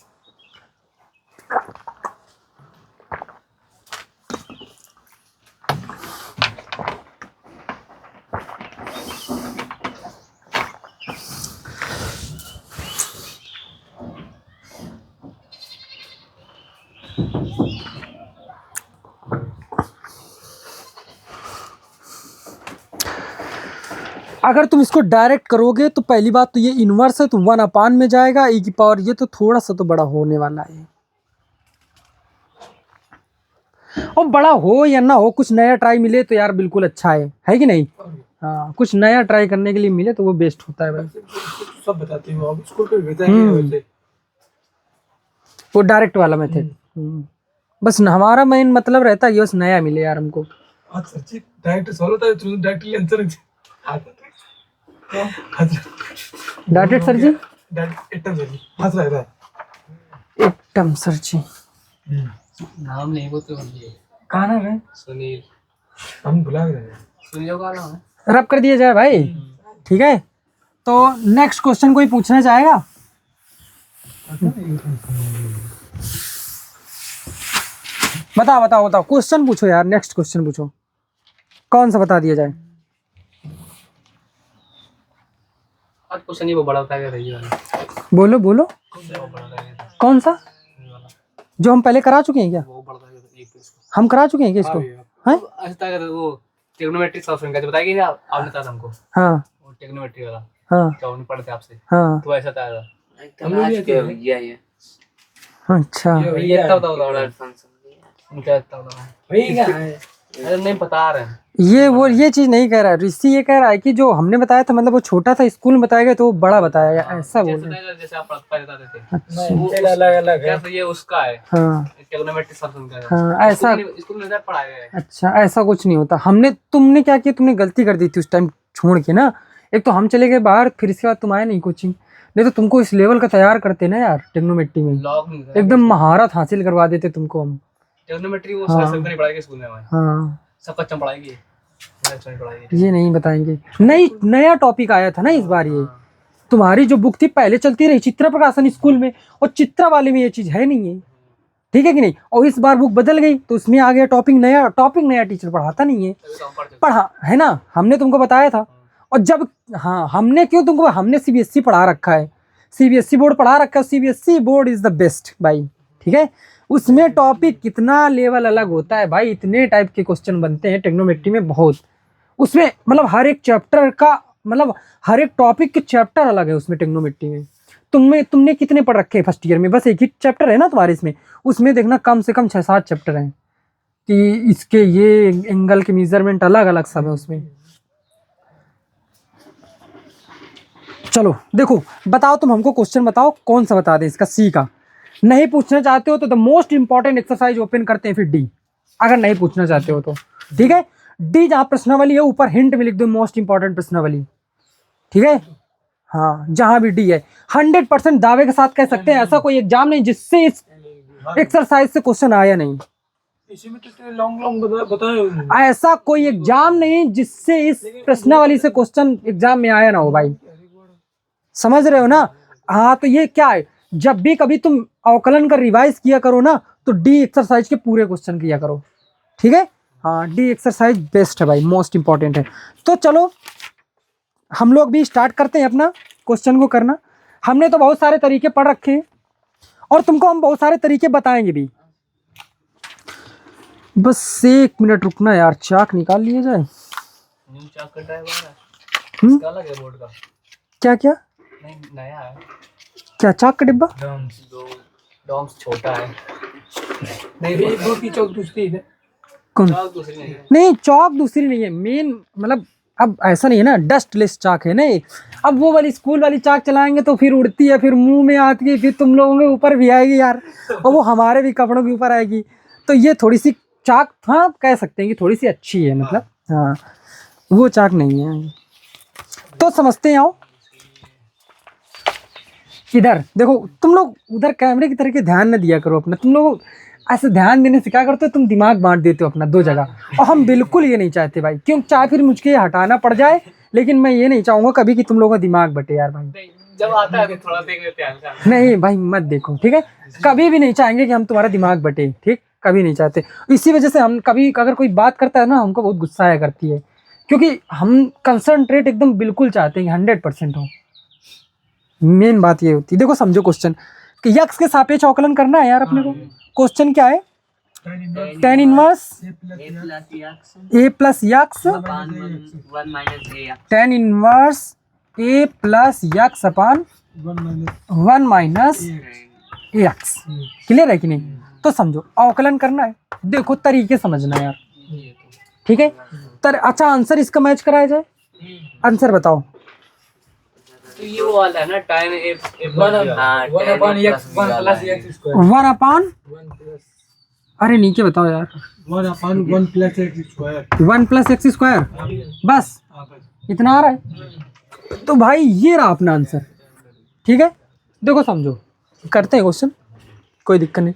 अगर तुम इसको डायरेक्ट करोगे तो पहली बात तो ये इनवर्स है, तो 1 में जाएगा e की पावर, ये तो थोड़ा सा तो बड़ा होने वाला है। और बड़ा हो या ना हो, कुछ नया ट्राई मिले तो यार बिल्कुल अच्छा है कि नहीं। हाँ कुछ नया ट्राई करने के लिए मिले तो वो बेस्ट होता है भाई। सब बताते हो आप, स्कूल पे भी बताएंगे वैसे, वो डायरेक्ट वाला मेथड। बस हमारा मेन मतलब रहता है ये, बस नया मिले यार हमको। हाँ सर जी डायरेक्ट सॉल्व होता है तुम डायरेक्टली आंसर डाटेड सर जी, डायरेक्ट एकदम सर जी हंस रहा है एकदम सर जी। नाम नहीं वो तो ये कहाँ नाम है सुनील, हम भुला गए हैं सुनील का नाम है। रब कर दिया जाए भाई, ठीक है। तो नेक्स्ट क्वेश्चन कोई पूछना चाहेगा? बताओ बताओ बताओ, क्वेश्चन पूछो यार, नेक्स्ट क्वेश्चन पूछो, कौन सा बता दिया जाए? आज क्वेश्चन ही वो बड़ा होता है रही वाला, बोलो बोलो, वो बड़ा होता है कौन सा? ये वाला, जो हम पहले करा चुके हैं क्या? वो बड़ा होता है एक पेज का। हम करा चुके हैं क्या इसको? हैं? आज तक वो ट्रिग्नोमेट्री सॉल्यूशन कैसे बताएगी ना आपने था हमको, हाँ वो ट्रिग्नोमेट्री वाला हाँ क्या नहीं पढ़ते आपसे, हाँ, तो ऐसा था हम लोग ये अच्छा। ये इतना बताओ क्या इतना बताओ, वही क्या है अरे नहीं बता रहे हैं। ये चीज नहीं कह रहा है ऋषि, ये कह रहा है कि जो हमने बताया था मतलब वो छोटा था स्कूल में बताया गया तो वो बड़ा बताया गया, ऐसा बोल जैसे रहे हैं। जैसे आप पहले बताते थे नहीं अलग अलग है क्या, तो ये उसका है हाँ ट्रिग्नोमेट्री सॉल्यूशन का हाँ, ऐसा स्कूल में पढ़ाया गया है। अच्छा, ऐसा कुछ नहीं होता। तुमने क्या किया, तुमने गलती कर दी थी उस टाइम छोड़ के ना। एक तो हम चले गए बाहर, फिर इसके बाद तुम आए नहीं कोचिंग, नहीं तो तुमको इस लेवल का तैयार करते ना यार ट्रिग्नोमेट्री में, लॉग नहीं था एकदम महारत हासिल करवा देते तुमको हम। ट्रिग्नोमेट्री वो हाँ। सब नहीं पढ़ाएगी स्कूल में हमारे, हाँ सब कच्चा पढ़ाएगी, अच्छा नहीं पढ़ाएगी। ये नहीं बताएंगे, नया टॉपिक आया था ना इस बार ये। तुम्हारी जो बुक थी पहले चलती रही चित्र प्रकाशन स्कूल में, और चित्र वाले में ये चीज है नहीं है, ठीक है कि नहीं। और इस बार बुक बदल गई तो उसमें आ गया टॉपिक नया टीचर पढ़ाता नहीं है, तभी तो हम पढ़ते थे। पढ़ा है ना, हमने तुमको बताया था। और जब हाँ हमने क्यों तुमको, हमने सीबीएसई पढ़ा रखा है, सीबीएसई बोर्ड पढ़ा रखा है, CBSE board is the best भाई, ठीक है। उसमें टॉपिक कितना लेवल अलग होता है भाई, इतने टाइप के क्वेश्चन बनते हैं ट्रिग्नोमेट्री में बहुत। उसमें मतलब हर एक चैप्टर का मतलब हर एक टॉपिक के चैप्टर अलग है उसमें ट्रिग्नोमेट्री में। तुमने कितने पढ़ रखे हैं फर्स्ट ईयर में? बस एक ही चैप्टर है ना तुम्हारे इसमें, उसमें देखना कम से कम 6-7 चैप्टर हैं कि इसके ये एंगल के मेजरमेंट अलग अलग सब है उसमें। चलो देखो बताओ, तुम हमको क्वेश्चन बताओ कौन सा बता दें इसका, सी का। नहीं पूछना चाहते हो तो the most important exercise open करते हैं, फिर डी अगर नहीं पूछना चाहते हो तो, ठीक है। डी जहाँ प्रश्नावली है ऊपर हिंट में लिख दो मोस्ट इंपॉर्टेंट प्रश्नावली, ठीक है। हाँ जहाँ भी डी है 100% दावे के साथ कह सकते हैं ऐसा कोई एग्जाम नहीं जिससे इस एक्सरसाइज से क्वेश्चन आया नहीं, इसी में तो लॉन्ग बताए ऐसा कोई एग्जाम नहीं जिससे इस प्रश्नावली से क्वेश्चन एग्जाम में आया ना हो भाई, समझ रहे हो ना। हाँ तो ये क्या है, जब भी कभी तुम अवकलन का रिवाइज किया करो ना तो डी एक्सरसाइज के पूरे क्वेश्चन किया करो, ठीक है। हाँ डी एक्सरसाइज बेस्ट है भाई, मोस्ट इंपॉर्टेंट है। तो चलो हम लोग भी स्टार्ट करते हैं अपना क्वेश्चन को करना। हमने तो बहुत सारे तरीके पढ़ रखे हैं और तुमको हम बहुत सारे तरीके बताएंगे भी। बस 1 मिनट रुकना यार, चाक निकाल लिया जाए। न्यू चाक का ड्राइवर है, इसका अलग है बोर्ड का, क्या क्या नहीं नया है, क्या चाक का डिब्बा? दो डॉम्स छोटा है, नहीं ये दो की चौक दूसरी है कौन? चाक दूसरी नहीं है। नहीं चौक दूसरी नहीं है, मेन मतलब अब ऐसा नहीं है ना, डस्टलेस चाक है नहीं। अब वो वाली स्कूल वाली चाक चलाएंगे तो फिर उड़ती है, फिर मुंह में आती है, फिर तुम लोगों के ऊपर भी आएगी यार, और वो हमारे भी कपड़ों के ऊपर आएगी। तो ये थोड़ी सी चाक हाँ कह सकते हैं कि थोड़ी सी अच्छी है, मतलब हाँ वो चाक नहीं है। तो समझते हैं, आओ इधर देखो, तुम लोग उधर कैमरे की तरह के ध्यान न दिया करो अपना, तुम लोग ऐसे ध्यान देने से क्या करते हो, तुम दिमाग बांट देते हो अपना 2 जगह, और हम बिल्कुल ये नहीं चाहते भाई, क्यों चाहे फिर मुझे ये हटाना पड़ जाए, लेकिन मैं ये नहीं चाहूंगा कभी कि तुम लोगों का दिमाग बटे यार भाई। नहीं, जब आता है तो थोड़ा देख लेते हैं हल्का। नहीं भाई मत देखो, ठीक है। कभी भी नहीं चाहेंगे कि हम तुम्हारा दिमाग बटे, ठीक, कभी नहीं चाहते। इसी वजह से हम कभी अगर कोई बात करता है ना हमको बहुत गुस्सा आया करती है, क्योंकि हम कंसंट्रेट एकदम बिल्कुल चाहते हैं 100% हो। मेन बात ये होती है, देखो समझो क्वेश्चन कि यक्स के सापेक्ष अवकलन करना है यार अपने को। क्वेश्चन क्या है, tan inverse a plus x, tan inverse a plus x upon 1 minus x. Clear है कि नहीं? तो समझो अवकलन करना है, देखो तरीके समझना है यार, ठीक है। अच्छा आंसर इसका मैच कराया जाए, आंसर बताओ। तो ये वो वाला है ना tan a 1 upon x 1 plus x square 1 upon 1 plus अरे नीचे बताओ यार। 1/1 + x स्क्वायर। 1 + x स्क्वायर, बस इतना आ रहा है। तो भाई ये रहा अपना आंसर, ठीक है। देखो समझो, करते हैं क्वेश्चन, कोई दिक्कत नहीं।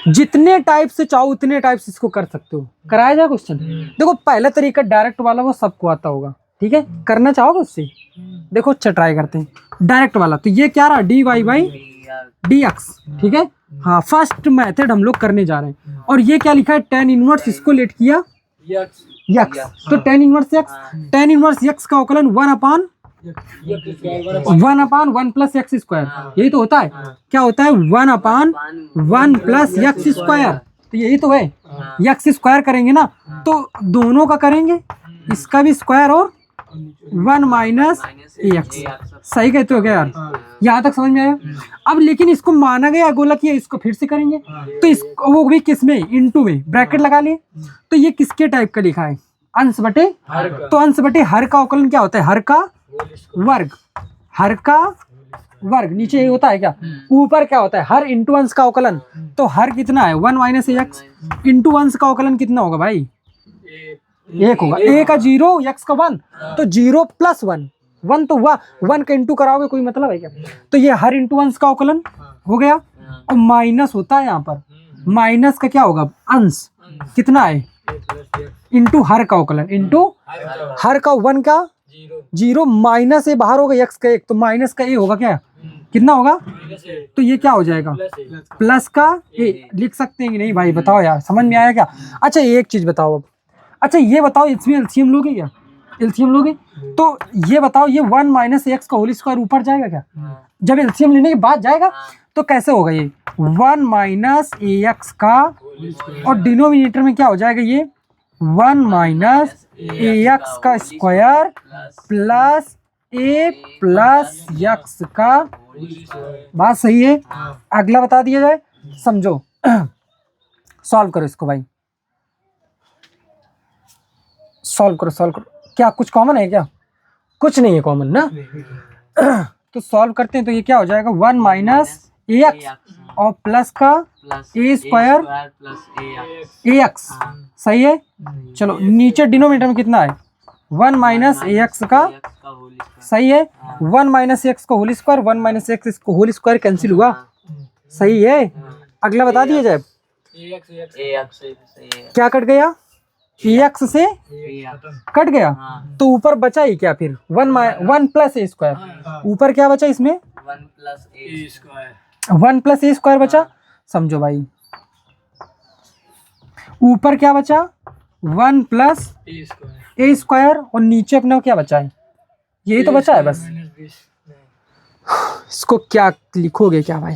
जितने टाइप से चाहो उतने टाइप से इसको कर सकते हो। कराया जाए क्वेश्चन। देखो पहला तरीका डायरेक्ट वाला वो सबको आता होगा, ठीक है। करना चाहोगे उससे? देखो अच्छा ट्राई करते हैं डायरेक्ट वाला। तो ये क्या रहा, dy/dx, ठीक है। हाँ, फर्स्ट मेथड हम लोग करने जा रहे हैं। और ये क्या लिखा है, tan इनवर्स, इसको लेट किया x, तो tan इनवर्स x का अवकलन 1/1 + x स्क्वायर, यही तो होता है। क्या होता है, 1/1 + x स्क्वायर, तो यही तो है। x स्क्वायर करेंगे ना, तो दोनों का करेंगे, इसका भी स्क्वायर और 1 - ax। सही कहते हो क्या यार? यहाँ तक समझ में आया? अब लेकिन इसको माना गया गोलक, ये इसको फिर से करेंगे, तो इसको वो भी किस में, इनटू में, ब्रैकेट लगा लिए। तो ये किसके टाइप का लिखा है, अंश बटे। तो अंश बटे हर का अवकलन क्या होता है, हर का वर्ग, हर का वर्ग। नीचे ये होता है क्या, ऊपर क्या होता है, हर इंटू अंश का अवकलन। तो हर कितना है, 1 - ax, इंटू अंश का अवकलन कितना होगा भाई, 1 होगा। a का 0, x का 1, तो 0 + 1 तो 1 का इंटू कराओगे, कोई मतलब है क्या? तो ये हर इंटू अंश का अवकलन हो गया। और माइनस होता है यहाँ पर, माइनस का क्या होगा, अंश कितना है, इंटू हर का अवकलन, इंटू हर का 1 का 0, माइनस ए बाहर होगा, x का 1, तो माइनस का a होगा क्या, कितना होगा, तो ये क्या हो जाएगा, प्लस का a। लिख सकते हैं कि नहीं भाई, बताओ यार, समझ में आया क्या? अच्छा एक चीज बताओ अब, अच्छा ये बताओ, इसमें एलसीएम लोगे क्या, एलसीएम लोगे? तो ये बताओ, ये 1 - x का होल स्क्वायर ऊपर जाएगा क्या, जब एलसीएम लेने के बाद जाएगा? तो कैसे होगा ये 1 - ax का, और डिनोमिनेटर में क्या हो जाएगा, ये 1 - ax का square plus a plus x का। बात सही है। अगला बता दिया जाए, समझो। सॉल्व करो इसको भाई, सॉल्व करो। क्या कुछ कॉमन है क्या? कुछ नहीं है कॉमन ना। तो सॉल्व करते हैं, तो ये क्या हो जाएगा, 1 - ax और प्लस का a स्क्वायर ax। सही है। चलो नीचे डिनोमिनेटर में कितना है, 1 - ax का, सही है। 1 - x का होल स्क्वायर, 1 - x को होल स्क्वायर कैंसिल हुआ, सही है। अगला बता दिया जाए, क्या कट गया, ax से कट गया, तो ऊपर बचा ही क्या फिर, 1 + a स्क्वायर। ऊपर क्या बचा इसमें, 1 + a स्क्वायर बचा। समझो भाई, ऊपर क्या बचा, 1 + a स्क्वायर, और नीचे अपना क्या बचा है, यही तो बचा है बस। इसको क्या लिखोगे क्या भाई,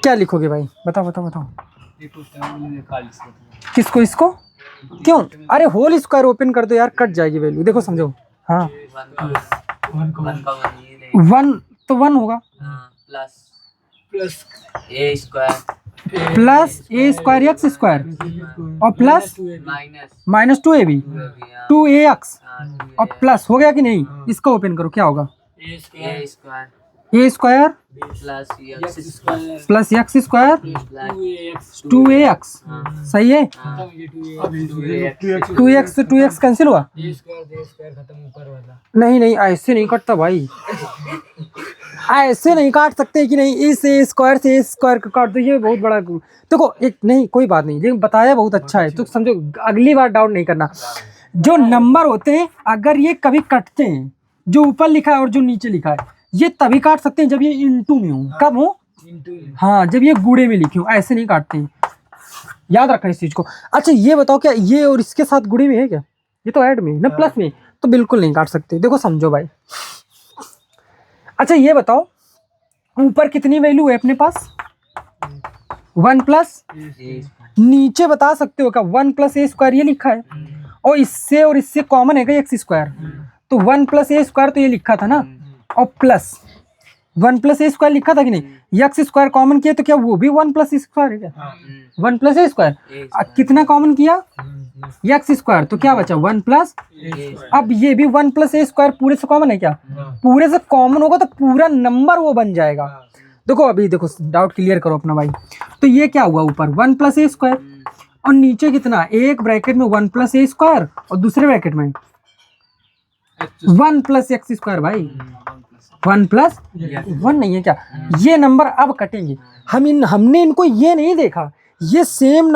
क्या लिखोगे भाई, बताओ। किसको, इसको क्यों? अरे होल स्क्वायर ओपन कर दो यार, कट जाएगी वैल्यू। देखो समझो, हाँ 1 तो 1 होगा, plus a square x square, और प्लस -2ab 2ax, और प्लस हो गया कि नहीं, इसको ओपन करो, क्या होगा, a square plus x square 2ax। सही है। 2x कैंसिल हुआ, नहीं ऐसे नहीं कटता भाई, ऐसे नहीं काट सकते कि नहीं, इस a स्क्वायर से a स्क्वायर का काट दो, ये बहुत बड़ा। देखो एक नहीं, कोई बात नहीं, लेकिन बताया बहुत अच्छा है, तो समझो अगली बार डाउट नहीं करना। जो नंबर होते हैं अगर ये कभी कटते हैं, जो ऊपर लिखा है और जो नीचे लिखा है, ये तभी काट सकते हैं जब ये इंटू में हो। कब हो, हाँ जब ये गुणे में लिखे हो, ऐसे नहीं काटते हैं, याद रखना इस चीज को। अच्छा ये बताओ, क्या ये और इसके साथ गुणे में है क्या, ये तो ऐड में ना, प्लस में, तो बिल्कुल नहीं काट सकते। देखो समझो भाई। अच्छा ये बताओ, ऊपर कितनी वैल्यू है अपने पास, 1 + नीचे बता सकते हो क्या, 1 + a स्क्वायर ये लिखा है, और इससे कॉमन है क्या x स्क्वायर, तो 1 + a स्क्वायर तो ये लिखा था ना, और प्लस 1 + a स्क्वायर लिखा था कि नहीं, x स्क्वायर कॉमन किया, तो क्या वो भी 1 + a स्क्वायर है क्या, 1 + a स्क्वायर। कितना कॉमन किया, एक्स स्क्वायर, तो क्या बचा 1 प्लस, अब ये भी 1 प्लस ए स्क्वायर पूरे से कॉमन है क्या, पूरे से कॉमन होगा तो पूरा नंबर वो बन जाएगा। देखो अभी देखो डाउट क्लियर करो अपना भाई, तो ये क्या हुआ ऊपर 1 प्लस ए स्क्वायर और नीचे कितना, एक ब्रैकेट में 1 प्लस ए स्क्वायर और दूसरे ब्रैकेट में 1 प्लस एक्स स्क्वायर भाई, 1 प्लस 1 नहीं है क्या, ये नंबर अब कटेंगे। हमने इनको ये नहीं देखा, ये सेम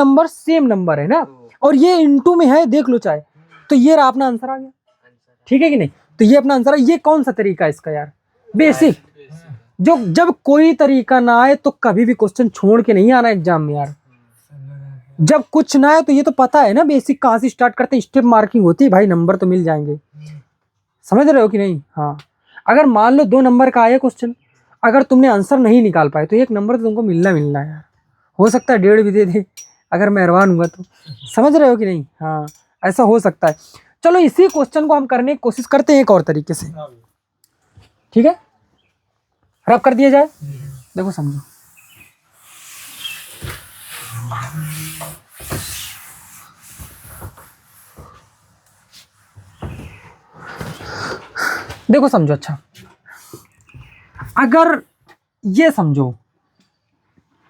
नंबर है ना, और ये इनटू में है, देख लो चाहे, तो ये रहा अपना आंसर आ गया, ठीक है कि नहीं, तो ये अपना आंसर है। ये कौन सा तरीका है इसका यार, बेसिक, जो जब कोई तरीका ना आए तो कभी भी क्वेश्चन छोड़ के नहीं आना एग्जाम में यार, जब कुछ ना आए तो ये तो पता है ना बेसिक कहाँ से स्टार्ट करते हैं, स्टेप मार्किंग होती है भाई, नंबर तो मिल जाएंगे, समझ रहे हो कि नहीं। हाँ, अगर मान लो 2 नंबर का आया क्वेश्चन, अगर तुमने आंसर नहीं निकाल पाए तो 1 नंबर तो तुमको मिलना है यार, हो सकता है 1.5 भी दे दे अगर मेहरबान हुआ तो, समझ रहे हो कि नहीं। हाँ, ऐसा हो सकता है। चलो इसी क्वेश्चन को हम करने की कोशिश करते हैं एक और तरीके से, ठीक है, रब कर दिया जाए। देखो समझो, देखो समझो, अच्छा अगर ये समझो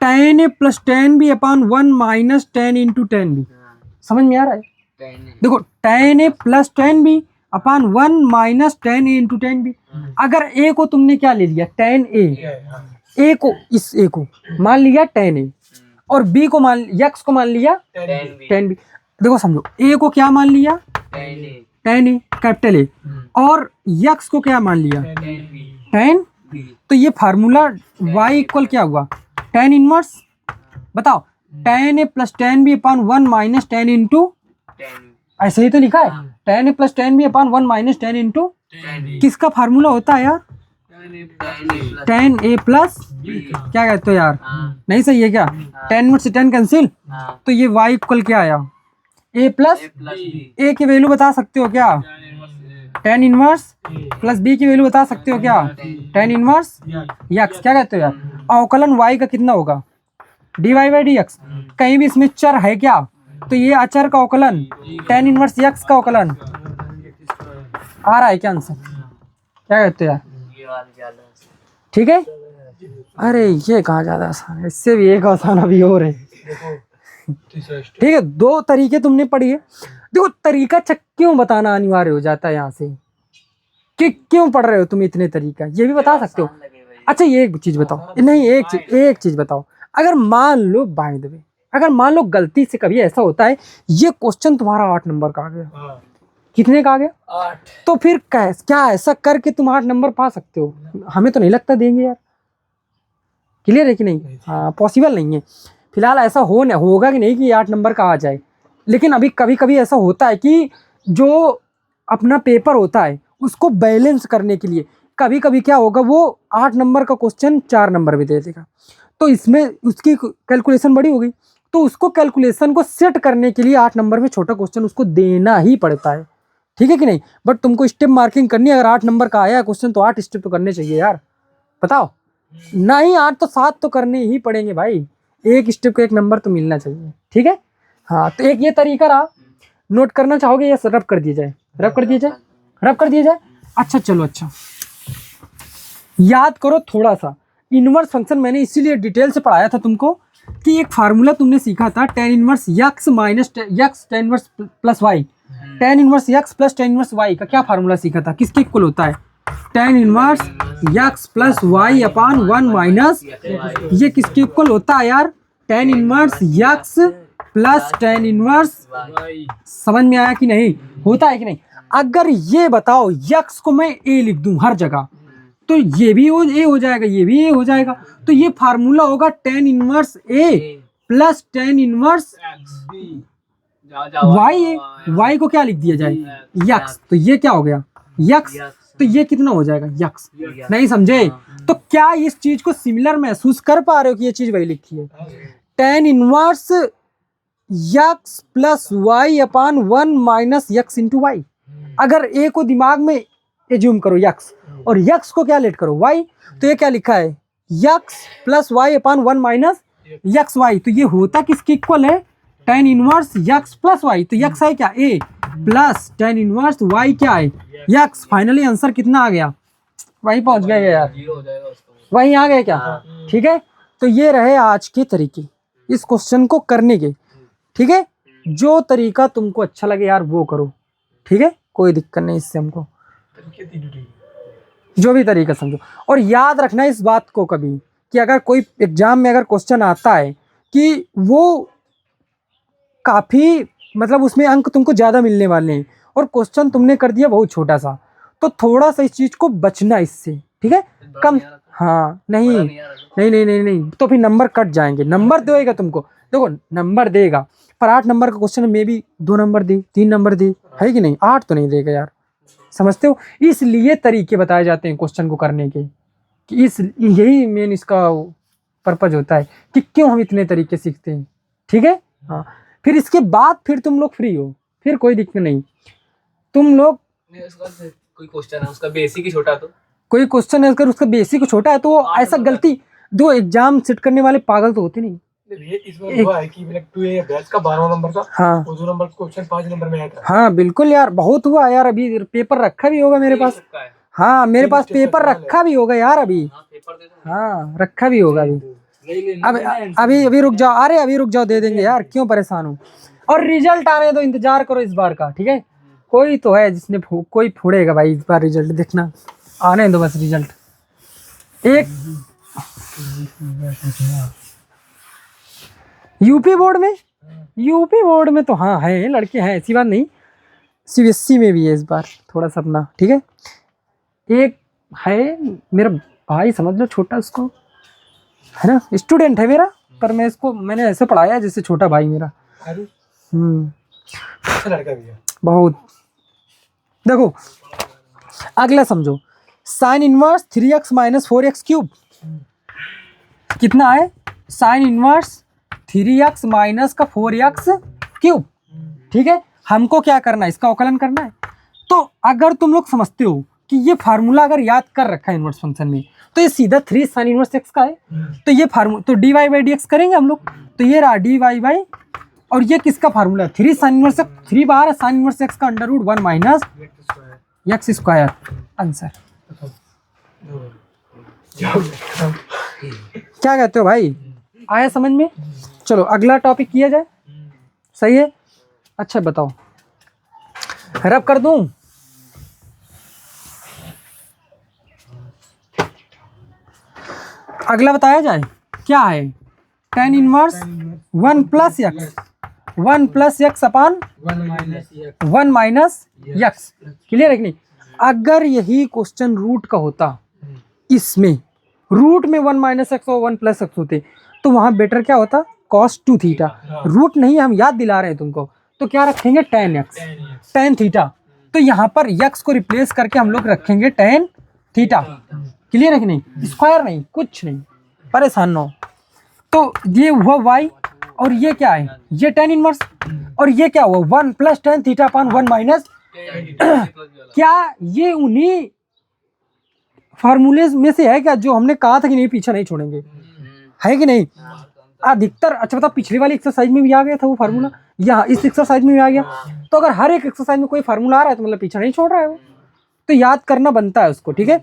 tan a plus tan b upon 1 minus tan into tan b, समझ में आ रहा है। देखो tan a plus tan b upon 1 minus tan a into tan b, अगर a को तुमने क्या ले लिया tan a को, इस a को मान लिया tan a और b को मान, x को मान लिया tan b। देखो समझो a को क्या मान लिया tan a कैपिटल A, और x को क्या मान लिया tan, तो ये फार्मूला y इक्वल क्या हुआ tan इनवर्स, बताओ tan a plus tan b upon 1 minus tan into, ऐसे ही तो लिखा है tan a plus tan b upon 1 minus tan into, किसका फार्मूला होता है यार, tan a प्लस, क्या कहते हो यार, नहीं सही है क्या, tan में से tan कैंसिल, तो ये y इक्वल क्या आया a प्लस, a की वैल्यू बता सकते हो क्या, tan इनवर्स, प्लस b की वैल्यू बता सकते हो क्या, tan इनवर्स x, क्या कहते हो यार, अवकलन y का कितना होगा dy बाई dx, कहीं भी इसमें चर है क्या, तो ये अचर का अवकलन tan इनवर्स x का अवकलन आ रहा है क्या आंसर, क्या कहते हो यार, ठीक है। अरे ये कहाँ ज्यादा आसान है, इससे भी एक आसान अभी और है, ठीक है। 2 तरीके तुमने पढ़ी है, देखो तरीका क्यों बताना अनिवार्य हो जाता है यहाँ से, कि क्यों पढ़ रहे हो तुम इतने तरीका, ये भी बता सकते हो। अच्छा ये एक चीज बताओ, नहीं एक चीज बताओ, अगर मान लो बाय द वे, अगर मान लो गलती से कभी ऐसा होता है ये क्वेश्चन तुम्हारा 8 नंबर का आ गया, कितने का आ गया 8, तो फिर क्या ऐसा करके तुम 8 नंबर पा सकते हो, हमें तो नहीं लगता देंगे यार, क्लियर है कि नहीं। हाँ, पॉसिबल नहीं है फिलहाल, ऐसा होगा कि नहीं कि 8 नंबर का आ जाए, लेकिन अभी कभी कभी ऐसा होता है कि जो अपना पेपर होता है उसको बैलेंस करने के लिए कभी कभी क्या होगा, वो 8 नंबर का क्वेश्चन 4 नंबर भी दे देगा, तो इसमें उसकी कैलकुलेशन बड़ी होगी, तो उसको कैलकुलेशन को सेट करने के लिए 8 नंबर में छोटा क्वेश्चन उसको देना ही पड़ता है, ठीक है कि नहीं। बट तुमको स्टेप मार्किंग करनी है, अगर 8 नंबर का आया है क्वेश्चन तो 8 स्टेप तो करने चाहिए यार, बताओ, नहीं 8 तो 7 तो करने ही पड़ेंगे भाई, एक स्टेप को 1 नंबर तो मिलना चाहिए, ठीक है। हाँ, तो एक ये तरीका रहा, नोट करना चाहोगे या रब कर दिया जाए, रब कर दिया जाए। अच्छा चलो, अच्छा याद करो थोड़ा सा, इनवर्स फंक्शन मैंने इसीलिए डिटेल से पढ़ाया था तुमको कि एक फार्मूला तुमने सीखा था tan inverse x minus x tan inverse plus y, tan inverse x plus tan inverse y का क्या फार्मूला सीखा था, किसके इक्वल होता है tan inverse x plus y upon 1 minus, ये किसके इक्वल होता है यार, tan inverse x plus tan inverse, समझ में आया कि नहीं, होता है कि नहीं। अगर ये बताओ x को मैं a लिख दूं हर जगह, तो ये भी a हो जाएगा, ये भी a हो जाएगा, तो ये फार्मूला होगा tan inverse a plus tan inverse y को क्या लिख दिया जाए x, तो ये क्या हो गया x, तो ये कितना हो जाएगा x, नहीं समझे। तो क्या इस चीज को सिमिलर महसूस कर पा रहे हो कि ये चीज वही लिखी है, tan inverse x plus y upon 1 minus x into Y. अगर a को दिमाग में एज्यूम करो x और x को क्या लेट करो y, तो ये क्या लिखा है x plus y upon 1 minus x y, तो ये होता किसके इक्वल है tan inverse x plus y, तो यक्स है क्या a, plus tan inverse y क्या है यक्स। फाइनली आंसर कितना आ गया, वहीं पहुंच गए यार, 0 हो जाएगा उसका। वहीं आ गए क्या। ठीक है, तो ये रहे आज के तरीके इस क्वेश्चन को करने के। ठीक है, जो तरीका तुमको अच्छा लगे यार वो करो। ठीक है, कोई दिक्कत नहीं इससे हमको, जो भी तरीका समझो। और याद रखना इस बात को कभी कि अगर कोई एग्जाम में अगर क्वेश्चन आता है कि वो काफ़ी मतलब उसमें अंक तुमको ज़्यादा मिलने वाले हैं और क्वेश्चन तुमने कर दिया बहुत छोटा सा, तो थोड़ा सा इस चीज़ को बचना इससे। ठीक है, कम, हाँ नहीं नहीं नहीं नहीं नहीं, तो फिर नंबर कट जाएंगे। नंबर देगा तुमको, देखो नंबर देगा, पर 8 नंबर का क्वेश्चन में भी 2 नंबर दे, 3 नंबर दे, है कि नहीं, 8 तो नहीं देगा यार, समझते हो। इसलिए तरीके बताए जाते हैं क्वेश्चन को करने के, कि इस यही मेन इसका पर्पज होता है कि क्यों हम इतने तरीके सीखते हैं। ठीक है, हाँ, फिर इसके बाद फिर तुम लोग फ्री हो, फिर कोई दिक्कत नहीं। तुम लोग कोई क्वेश्चन है उसका बेसिक ही छोटा, तो कोई क्वेश्चन है अगर उसका बेसिक छोटा है तो वो ऐसा गलती, दो एग्जाम सेट करने वाले पागल तो होते नहीं। ये इस बार हुआ है कि मतलब 2A बैच का 12वां नंबर था, हाँ वो 2 नंबर क्वेश्चन 5 नंबर में आया था। हाँ बिल्कुल यार, बहुत हुआ यार, अभी पेपर रखा भी होगा मेरे पास। का है। हाँ मेरे पास पेपर रखा भी होगा यार अभी, हाँ पेपर दे दो। हाँ रखा भी होगा अभी। अभी रुक जाओ, अरे अभी रुक जाओ, दे देंगे यार, क्यों परेशान हो। और रिजल्ट आने दो, इंतजार करो इस बार का। ठीक है, कोई तो है जिसने कोई फोड़ेगा भाई इस बार, रिजल्ट देखना, आने दो बस रिजल्ट। एक यूपी बोर्ड में तो हाँ है, लड़के हैं, ऐसी बात नहीं। सीबीएसई में भी है इस बार थोड़ा सा अपना। ठीक है, एक है मेरा भाई, समझ लो छोटा, उसको है ना, स्टूडेंट है मेरा, पर मैंने ऐसे पढ़ाया है जैसे छोटा भाई मेरा। अच्छा लड़का भी है बहुत। देखो अगला समझो, sine inverse 3x minus 4x cube कितना है, साइन इनवर्स 3x माइनस का 4x क्यूब। ठीक है, हमको क्या करना है, इसका अवकलन करना है। तो अगर तुम लोग समझते हो कि ये फार्मूला अगर याद कर रखा है इनवर्स फंक्शन में, तो ये सीधा 3 साइन इनवर्स x का है, तो ये फार्मूला तो dy बाई dx करेंगे हम लोग, तो ये रहा dy बाई, और ये किसका फार्मूला है, 3 साइन इनवर्स 3 बार साइन इनवर्स x का under root 1 minus x square. Answer क्या कहते हो भाई, आया समझ में। चलो अगला टॉपिक किया जाए, सही है। अच्छा बताओ, रब कर दूं, अगला बताया जाए क्या है, tan inverse 1 plus x upon 1 minus x. Clear है कि नहीं। अगर यही क्वेश्चन रूट का होता, इसमें रूट में 1 माइनस एक्स और 1 प्लस एक्स होते, तो वहां बेटर क्या होता, cos 2 थीटा। रूट नहीं, हम याद दिला रहे हैं तुमको, तो क्या रखेंगे, tan x, tan थीटा। तो यहाँ पर x को रिप्लेस करके हम लोग रखेंगे tan थीटा। क्लियर है कि नहीं, स्क्वायर नहीं, कुछ नहीं, परेशान ना हो। तो ये हुआ y, और ये क्या है, ये tan इनवर्स, और ये क्या हुआ 1 plus tan theta upon 1 minus. क्या ये उन्हीं फार्मूले में से है क्या जो हमने कहा था कि नहीं पीछे नहीं छोड़ेंगे, है कि नहीं। अधिकतर, अच्छा बता, पिछली वाली एक्सरसाइज में भी आ गया था वो फार्मूला, यहाँ इस एक्सरसाइज में भी आ गया। तो अगर हर एक एक्सरसाइज में कोई फार्मूला आ रहा है तो मतलब पीछे नहीं छोड़ रहा है वो, तो याद करना बनता है उसको। ठीक है,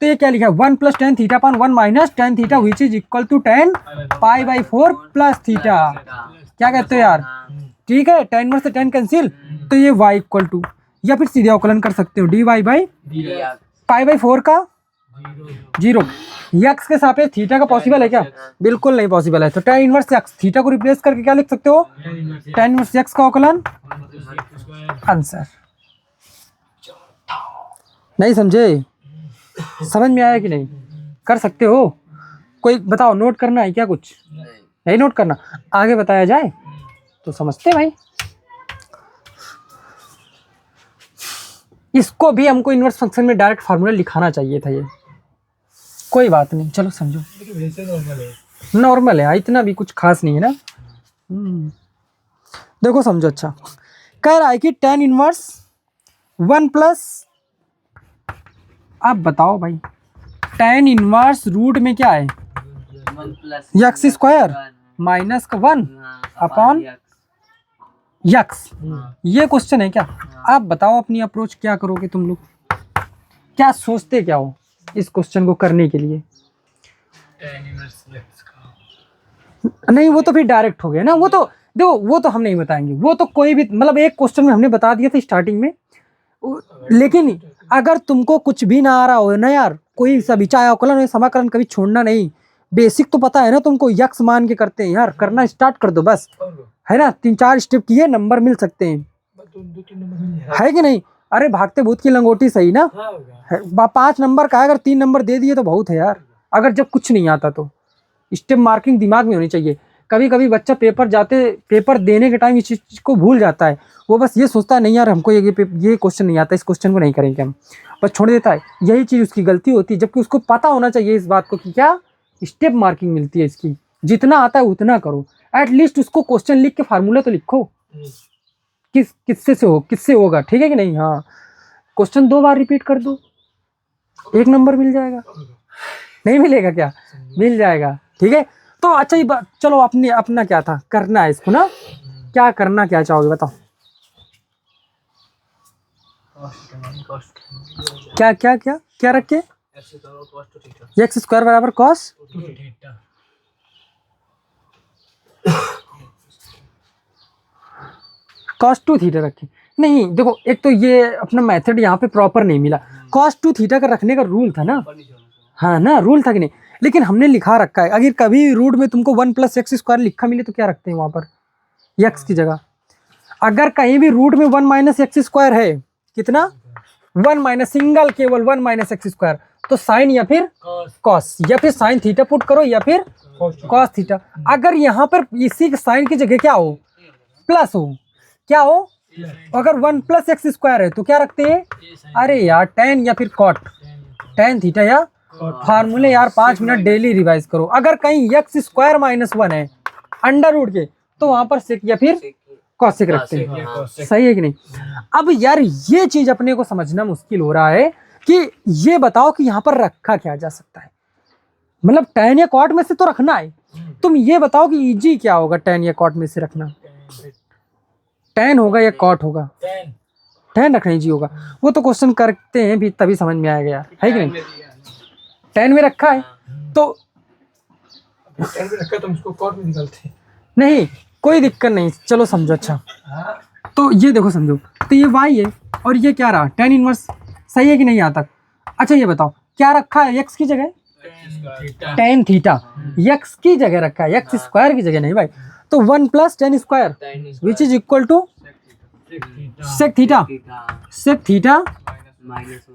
तो ये क्या लिखा है, 1 plus tan theta upon 1 minus tan theta which is equal to tan pi by 4 plus theta. क्या कहते हो यार, ठीक है, tan इनवर्स से tan कैंसिल, तो ये y इक्वल टू, या फिर सीधे अवकलन कर सकते हो dy बाई पाई बाई 4 का 0, x के सापेक्ष थीटा का पॉसिबल है क्या, बिल्कुल नहीं पॉसिबल है। तो tan इनवर्स x, थीटा को रिप्लेस करके क्या लिख सकते हो, tan इनवर्स x का अवकलन। आंसर नहीं समझे, समझ में आया कि नहीं, कर सकते हो। कोई बताओ, नोट करना है क्या, कुछ नहीं नोट करना, आगे बताया जाए तो समझते भाई। इसको भी हमको इनवर्स फंक्शन में डायरेक्ट फार्मूला लिखाना चाहिए था, ये कोई बात नहीं, चलो समझो, नॉर्मल है, इतना भी कुछ खास नहीं है ना। देखो समझो, अच्छा कह रहा है कि tan इनवर्स 1 प्लस, आप बताओ भाई, tan इनवर्स रूट में क्या है, एक्स स्क्वायर माइनस का 1 अपॉन यक्स, ये क्वेश्चन है क्या? आप बताओ अपनी अप्रोच क्या करोगे तुम लोग, क्या सोचते क्या हो इस क्वेश्चन को करने के लिए? नहीं वो तो फिर डायरेक्ट हो गया ना, वो तो देखो वो तो हम नहीं बताएंगे, वो तो कोई भी मतलब एक क्वेश्चन में हमने बता दिया था स्टार्टिंग में। लेकिन अगर तुमको कुछ भी ना आ रहा हो ना यार, कोई सा भी चाहे अवकलन हो समाकलन कभी छोड़ना नहीं, बेसिक तो पता है ना तुमको, यक्स मान के करते हैं यार, करना स्टार्ट कर दो बस, है ना? 3-4 स्टेप किए नंबर मिल सकते हैं, 2-3 नंबर मिल जाएगा। है कि नहीं? अरे भागते भूत की लंगोटी सही ना, हाँ, हो गया। 5 नंबर का है, अगर 3 नंबर दे दिए तो बहुत है यार, अगर जब कुछ नहीं आता तो। स्टेप मार्किंग दिमाग में होनी चाहिए। कभी कभी बच्चा पेपर देने के टाइम इस चीज को भूल जाता है, वो बस ये सोचता है नहीं यार हमको ये क्वेश्चन नहीं आता, इस क्वेश्चन को नहीं करेंगे हम, बस छोड़ देता है। यही चीज़ उसकी गलती होती है, जबकि उसको पता होना चाहिए इस बात को कि क्या स्टेप मार्किंग मिलती है इसकी, जितना आता है उतना करो। एटलीस्ट उसको क्वेश्चन लिख के फार्मूला तो लिखो, किससे होगा, ठीक है कि नहीं? हाँ, क्वेश्चन 2 बार रिपीट कर दो, 1 नंबर मिल जाएगा। नहीं मिलेगा क्या? मिल जाएगा, ठीक है। तो अच्छा ये चलो अपना क्या था, करना है इसको ना, क्या करना क्या चाहोगे बताओ? क्या क्या क्या क्या रखे? एक्स स्क्वायर बराबर कॉस कॉस 2 थीटा रखे। नहीं देखो, एक तो ये अपना मेथड यहाँ पे प्रॉपर नहीं मिला, कॉस 2 थीटा का रखने का रूल था ना, हाँ ना, रूल था कि नहीं? लेकिन हमने लिखा रखा है, अगर कभी रूट में तुमको 1 + x स्क्वायर लिखा मिले तो क्या रखते हैं वहाँ पर, x की जगह। अगर कहीं भी रूट में 1 - x स्क्वायर है, कितना 1 - सिंगल केवल 1 - x स्क्वायर, तो साइन या फिर कॉस या फिर साइन थीटा पुट करो या फिर कॉस थीटा। अगर यहाँ पर इसी के साइन की जगह क्या हो, प्लस हो, क्या हो, अगर 1 + x स्क्वायर है तो क्या रखते हैं? अरे यार tan या फिर कॉट, tan थीटा या फार्मूले यार 5 मिनट डेली रिवाइज करो। अगर कहीं x स्क्वायर -1 है अंडर रूट के, तो वहां पर सेक या फिर कॉसेक रखते हैं, सही है कि नहीं? अब यार ये चीज अपने को समझना मुश्किल हो रहा है कि ये बताओ कि यहाँ पर रखा क्या जा सकता है, मतलब tan या कॉट में से तो रखना है। तुम ये बताओ कि इजी क्या होगा tan या कॉट में से रखना, tan होगा या कॉट होगा? tan रखना इजी होगा, वो तो क्वेश्चन करते हैं भी तभी समझ में आएगा यार, है कि नहीं? tan में रखा है तो tan में रखा तो उसको कॉट में निकालते हैं। नहीं कोई दिक्कत नहीं, चलो समझो। अच्छा तो ये देखो समझो, तो ये y है और ये क्या रहा, tan इनवर्स, सही है कि नहीं यहाँ तक? अच्छा ये बताओ क्या रखा है x की जगह, tan थीटा, x की जगह रखा है, x स्क्वायर की जगह नहीं भाई। तो 1 + tan square which is equal to sec theta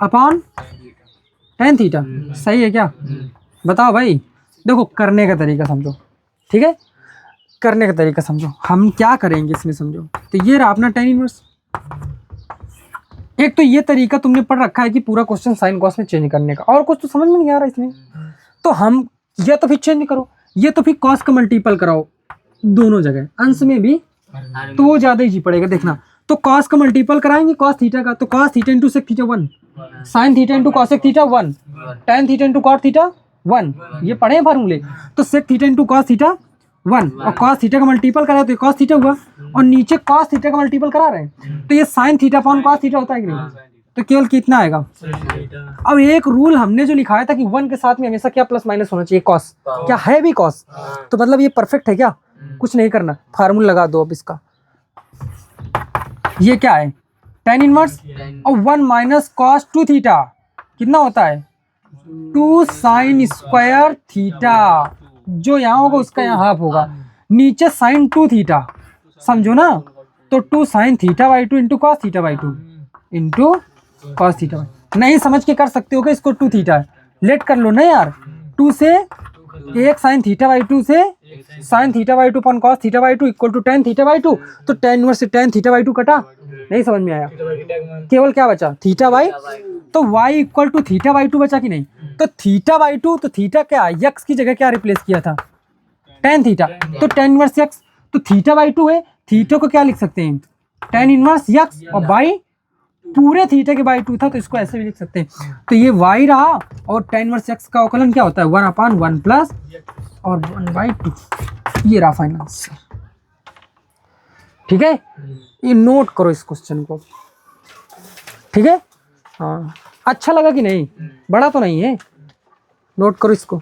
upon tan theta, सही है क्या? बताओ भाई, देखो करने का तरीका समझो, ठीक है, करने का तरीका समझो, हम क्या करेंगे इसमें समझो। तो ये रहा अपना tan इनवर्स। एक तो ये तरीका तुमने पढ़ रखा है कि पूरा क्वेश्चन साइन कॉस में चेंज करने का, और कुछ तो समझ में नहीं आ रहा इसमें, तो हम या तो फिर चेंज करो, ये तो फिर कॉस का मल्टीपल कराओ दोनों जगह, अंश में भी, तो वो ज़्यादा ही पड़ेगा। देखना, तो कॉस का मल्टीपल कराएंगे कॉस थीटा का, तो cos theta into sec theta 1, sine theta into cosec theta 1, tan theta into cot theta 1, ये पढ़े हैं फार्मूले। तो sec theta into cos theta 1, और कॉस थीटा का मल्टीपल करा तो कॉस थीटा हुआ, और नीचे कॉस थीटा का मल्टीपल करा रहे हैं, तो ये sine theta upon cos theta होता है कि नहीं? तो केवल कितना आएगा? अब एक रूल हमने जो लिखाया था कि 1 के साथ में हमेशा क्या प्लस माइनस होना चाहिए, कॉस, क्या है भी कॉस, तो मतलब ये परफेक्ट है क्या? कुछ नहीं करना, फार्मूला लगा दो अब इसका। ये क्या है, tan इनवर्स, और 1 - cos 2 थीटा कितना होता है, 2 sin स्क्वायर थीटा, जो यहाँ होगा उसका यहाँ हाफ होगा, नीचे sin 2 थीटा, समझो ना, तो 2 sin θ/2 into cos θ/2 into cos θ/2। नहीं समझ के कर सकते हो कि इसको 2 थीटा है, लेट कर लो ना यार, 2 से 1 sin θ/2 से sin θ/2 upon cos θ/2 equal to tan θ/2, तो tan इनवर्स से tan θ/2 कटा, नहीं समझ में आया, केवल क्या बचा θ/, तो y इक्वल टू θ/2 बचा कि नहीं? तो θ/2, तो थीटा क्या, x की जगह क्या रिप्लेस किया था, tan थीटा, तो tan इनवर्स x, तो θ/2 है, थीटा को क्या लिख सकते हैं, tan इनवर्स x, और y पूरे थीटा के बाई 2 था, तो इसको ऐसे भी लिख सकते हैं। तो ये y रहा, और tan इनवर्स x का अवकलन क्या होता है, 1/1 प्लस और 1/2, ये रहा फाइनल आंसर, ठीक है, ये नोट करो इस क्वेश्चन को, ठीक है। हाँ, अच्छा लगा कि नहीं? बड़ा तो नहीं है, नोट करो इसको।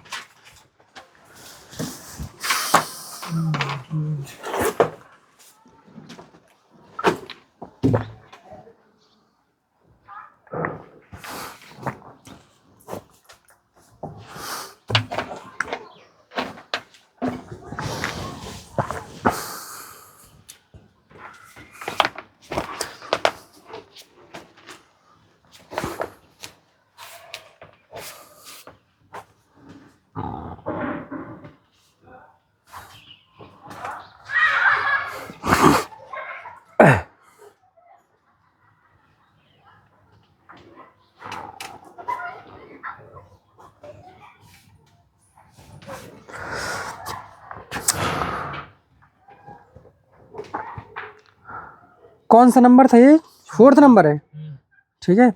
कौन सा नंबर था ये? 4th नंबर है, ठीक है।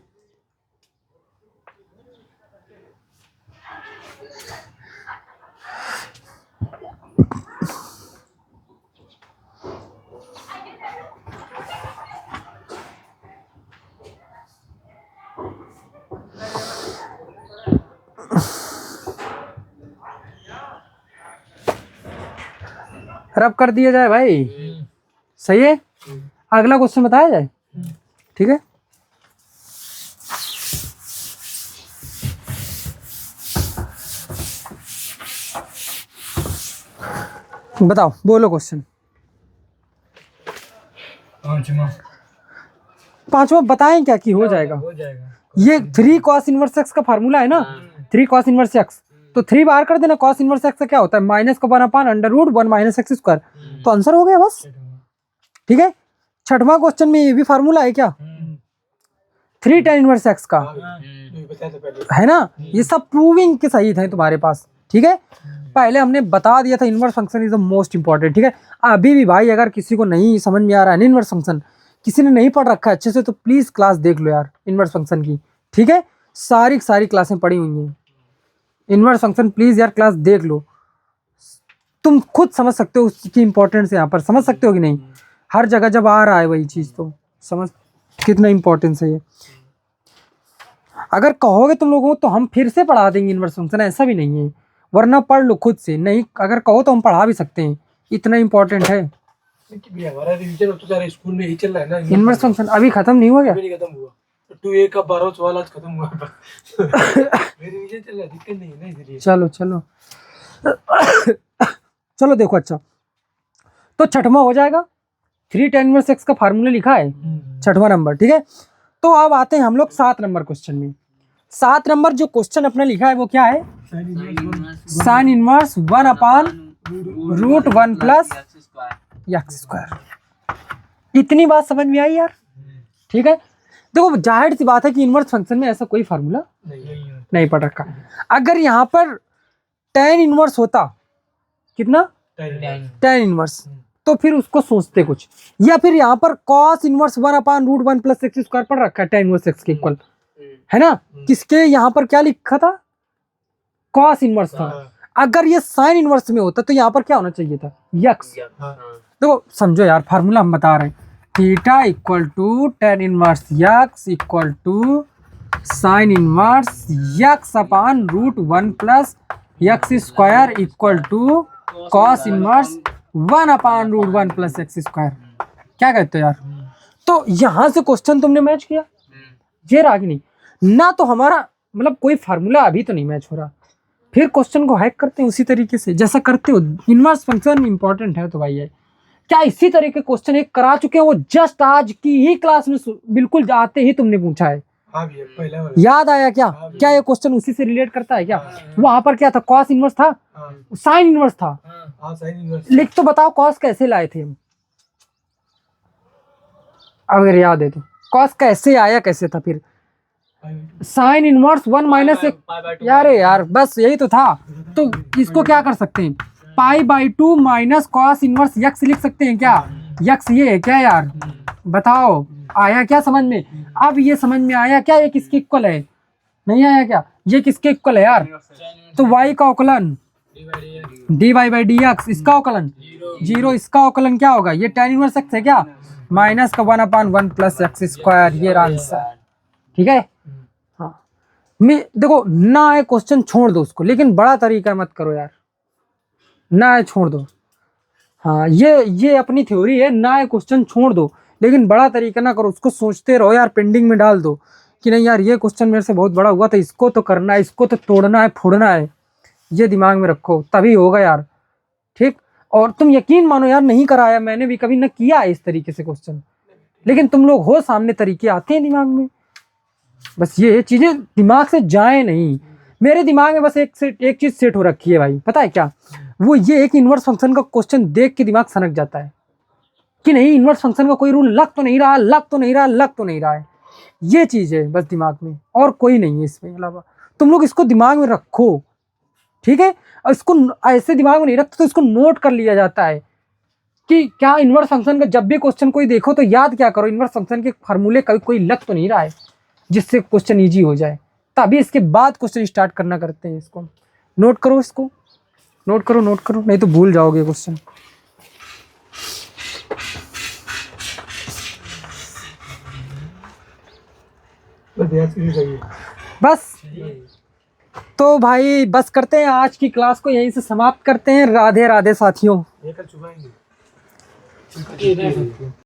रब कर दिया जाए भाई, सही है। अगला क्वेश्चन बताया जाए, ठीक है। बताओ, बोलो क्वेश्चन। पांचवा बताएं क्या कि हो जाएगा? हो जाएगा। ये 3 cos इनवर्स एक्स का फार्मूला है ना, 3 cos इनवर्स एक्स, तो 3 बाहर कर देना। cos इनवर्स एक्स का क्या होता है? माइनस का 1/√1 माइनस एक्स स्क्वायर, तो आंसर हो गया बस, ठीक है। छठवां क्वेश्चन में ये भी फार्मूला है क्या? 3 tan इनवर्स एक्स का, है ना। ये सब प्रूविंग के सही थे तुम्हारे पास, ठीक है। पहले हमने बता दिया था inverse function is the most important, ठीक है। अभी भी भाई अगर किसी को नहीं समझ में आ रहा है इनवर्स फंक्शन, किसी ने नहीं पढ़ रखा है अच्छे से, तो प्लीज क्लास देख लो यार इनवर्स फंक्शन की, ठीक है। सारी क्लासें पढ़ी हुई हैं इनवर्स फंक्शन, प्लीज यार क्लास देख लो, तुम खुद समझ सकते हो उसकी इंपॉर्टेंस। यहाँ पर समझ सकते हो कि नहीं? हर जगह जब आ रहा है वही चीज, तो समझ कितना इंपॉर्टेंस है ये। अगर कहोगे तुम लोगों को तो हम फिर से पढ़ा देंगे इनवर्स फंक्शन, ऐसा भी नहीं है, वरना पढ़ लो खुद से। नहीं अगर कहो तो हम पढ़ा भी सकते हैं, इतना इंपॉर्टेंट है हमारा रिवीजन तो सारे स्कूल में ही चल रहा है ना इनवर्स फंक्शन। अभी खत्म नहीं हो गया? अभी नहीं खत्म हुआ, 2a का 12 सवाल आज खत्म हुआ मेरी रिवीजन चल रहा है, दिक्कत नहीं है ना इसलिए। चलो चलो चलो देखो, अच्छा तो छठवां हो जाएगा। 3 tan इनवर्स एक्स का फार्मूला लिखा है, छठवां नंबर, ठीक है। तो अब आते हैं हम लोग 7 नंबर क्वेश्चन में। 7 नंबर जो क्वेश्चन अपना लिखा है वो क्या है? Sine inverse 1/√1 plus x square. इतनी बात समझ में आई यार, ठीक है। देखो जाहिर सी बात है कि इनवर्स फंक्शन में ऐसा कोई फार्मूला नहीं पढ़ रखा। अगर यहाँ पर tan इनवर्स होता, कितना tan इनवर्स, तो फिर उसको सोचते कुछ, या फिर यहाँ पर cos inverse 1/√1 plus x square पढ़ रखा है tan इनवर्स एक्स के इक्वल, है ना। किसके यहाँ पर क्या लिखा था? cos इनवर्स था। अगर ये साइन इनवर्स में होता तो यहाँ पर क्या होना चाहिए था? यक्स। देखो समझो यार, फार्मूला हम बता रहे हैं, theta equal to tan inverse x equal to sine inverse यक्स/√1 plus x square equal to cos inverse 1/√1 plus x square. क्या कहते हो यार? तो यहां से क्वेश्चन तुमने मैच किया, ये रहा कि नहीं ना, तो हमारा मतलब कोई फार्मूला अभी तो नहीं मैच हो रहा, फिर क्वेश्चन को हैक करते हैं उसी तरीके से जैसा करते हो। इनवर्स फंक्शन इंपॉर्टेंट है तो भाई है क्या, इसी तरह के क्वेश्चन एक करा चुके हैं, वो जस्ट आज की ही क्लास में बिल्कुल आते ही तुमने पूछा है। हाँ भैया, पहला वाला। याद आया क्या? क्या ये क्वेश्चन उसी से रिलेट करता है क्या? वहां पर क्या था? cos इनवर्स था, साइन इनवर्स था। Sine inverse. लिख तो बताओ cos कैसे लाए थे हम, अगर याद है तो। cos कैसे आया, कैसे था? फिर साइन इनवर्स 1 माइनस यार बस यही तो था। तो इसको क्या कर सकते हैं? π/2 माइनस cos इनवर्स यक्स लिख सकते हैं क्या? यक्स ये है क्या यार? बताओ आया क्या समझ में? अब ये समझ में आया क्या ये किसके इक्वल है? नहीं आया क्या? ये किसके इक्वल है यार? तो y का अवकलन d y by d x, इसका अवकलन 0, इसका अवकलन क्या होगा, ये tan इनवर्स एक्स है क्या, माइनस का 1/1 प्लस एक्स स्क्वायर, ये आंसर। ठीक है, हाँ मैं देखो ना है क्वेश्चन छोड़ दो उसको, लेकिन बड़ा तरीका मत करो यार, ना है छोड़ दो। हाँ ये अपनी थ्योरी है, ना है क्वेश्चन छोड़ दो, लेकिन बड़ा तरीका ना करो, उसको सोचते रहो यार, पेंडिंग में डाल दो कि नहीं यार ये क्वेश्चन मेरे से बहुत बड़ा हुआ था, इसको तो करना है, इसको तो तोड़ना है, फोड़ना है, ये दिमाग में रखो तभी होगा यार। ठीक, और तुम यकीन मानो यार, नहीं कराया मैंने भी कभी, न किया है इस तरीके से क्वेश्चन, लेकिन तुम लोग हो सामने, तरीके आते हैं दिमाग में, बस ये चीजें दिमाग से जाए नहीं। मेरे दिमाग में बस एक चीज सेट हो रखी है भाई, पता है क्या, वो ये एक इनवर्स फंक्शन का क्वेश्चन देख के दिमाग सनक जाता है कि नहीं इनवर्स फंक्शन का कोई रूल लग तो नहीं रहा, लग तो नहीं रहा, लग तो नहीं रहा है, ये चीज है बस दिमाग में, और कोई नहीं है इसमें अलावा। तुम लोग इसको दिमाग में रखो, ठीक है, और इसको ऐसे दिमाग में नहीं रखते तो इसको नोट कर लिया जाता है कि क्या इनवर्स फंक्शन का जब भी क्वेश्चन कोई देखो तो याद क्या करो, इनवर्स फंक्शन के फार्मूले का कोई लग तो नहीं रहा है जिससे क्वेश्चन इजी हो जाए, तभी इसके बाद क्वेश्चन स्टार्ट करना करते हैं। इसको नोट करो, इसको नोट करो, नोट करो, नहीं तो भूल जाओगे क्वेश्चन। बस तो भाई बस करते हैं, आज की क्लास को यहीं से समाप्त करते हैं। राधे राधे साथियों।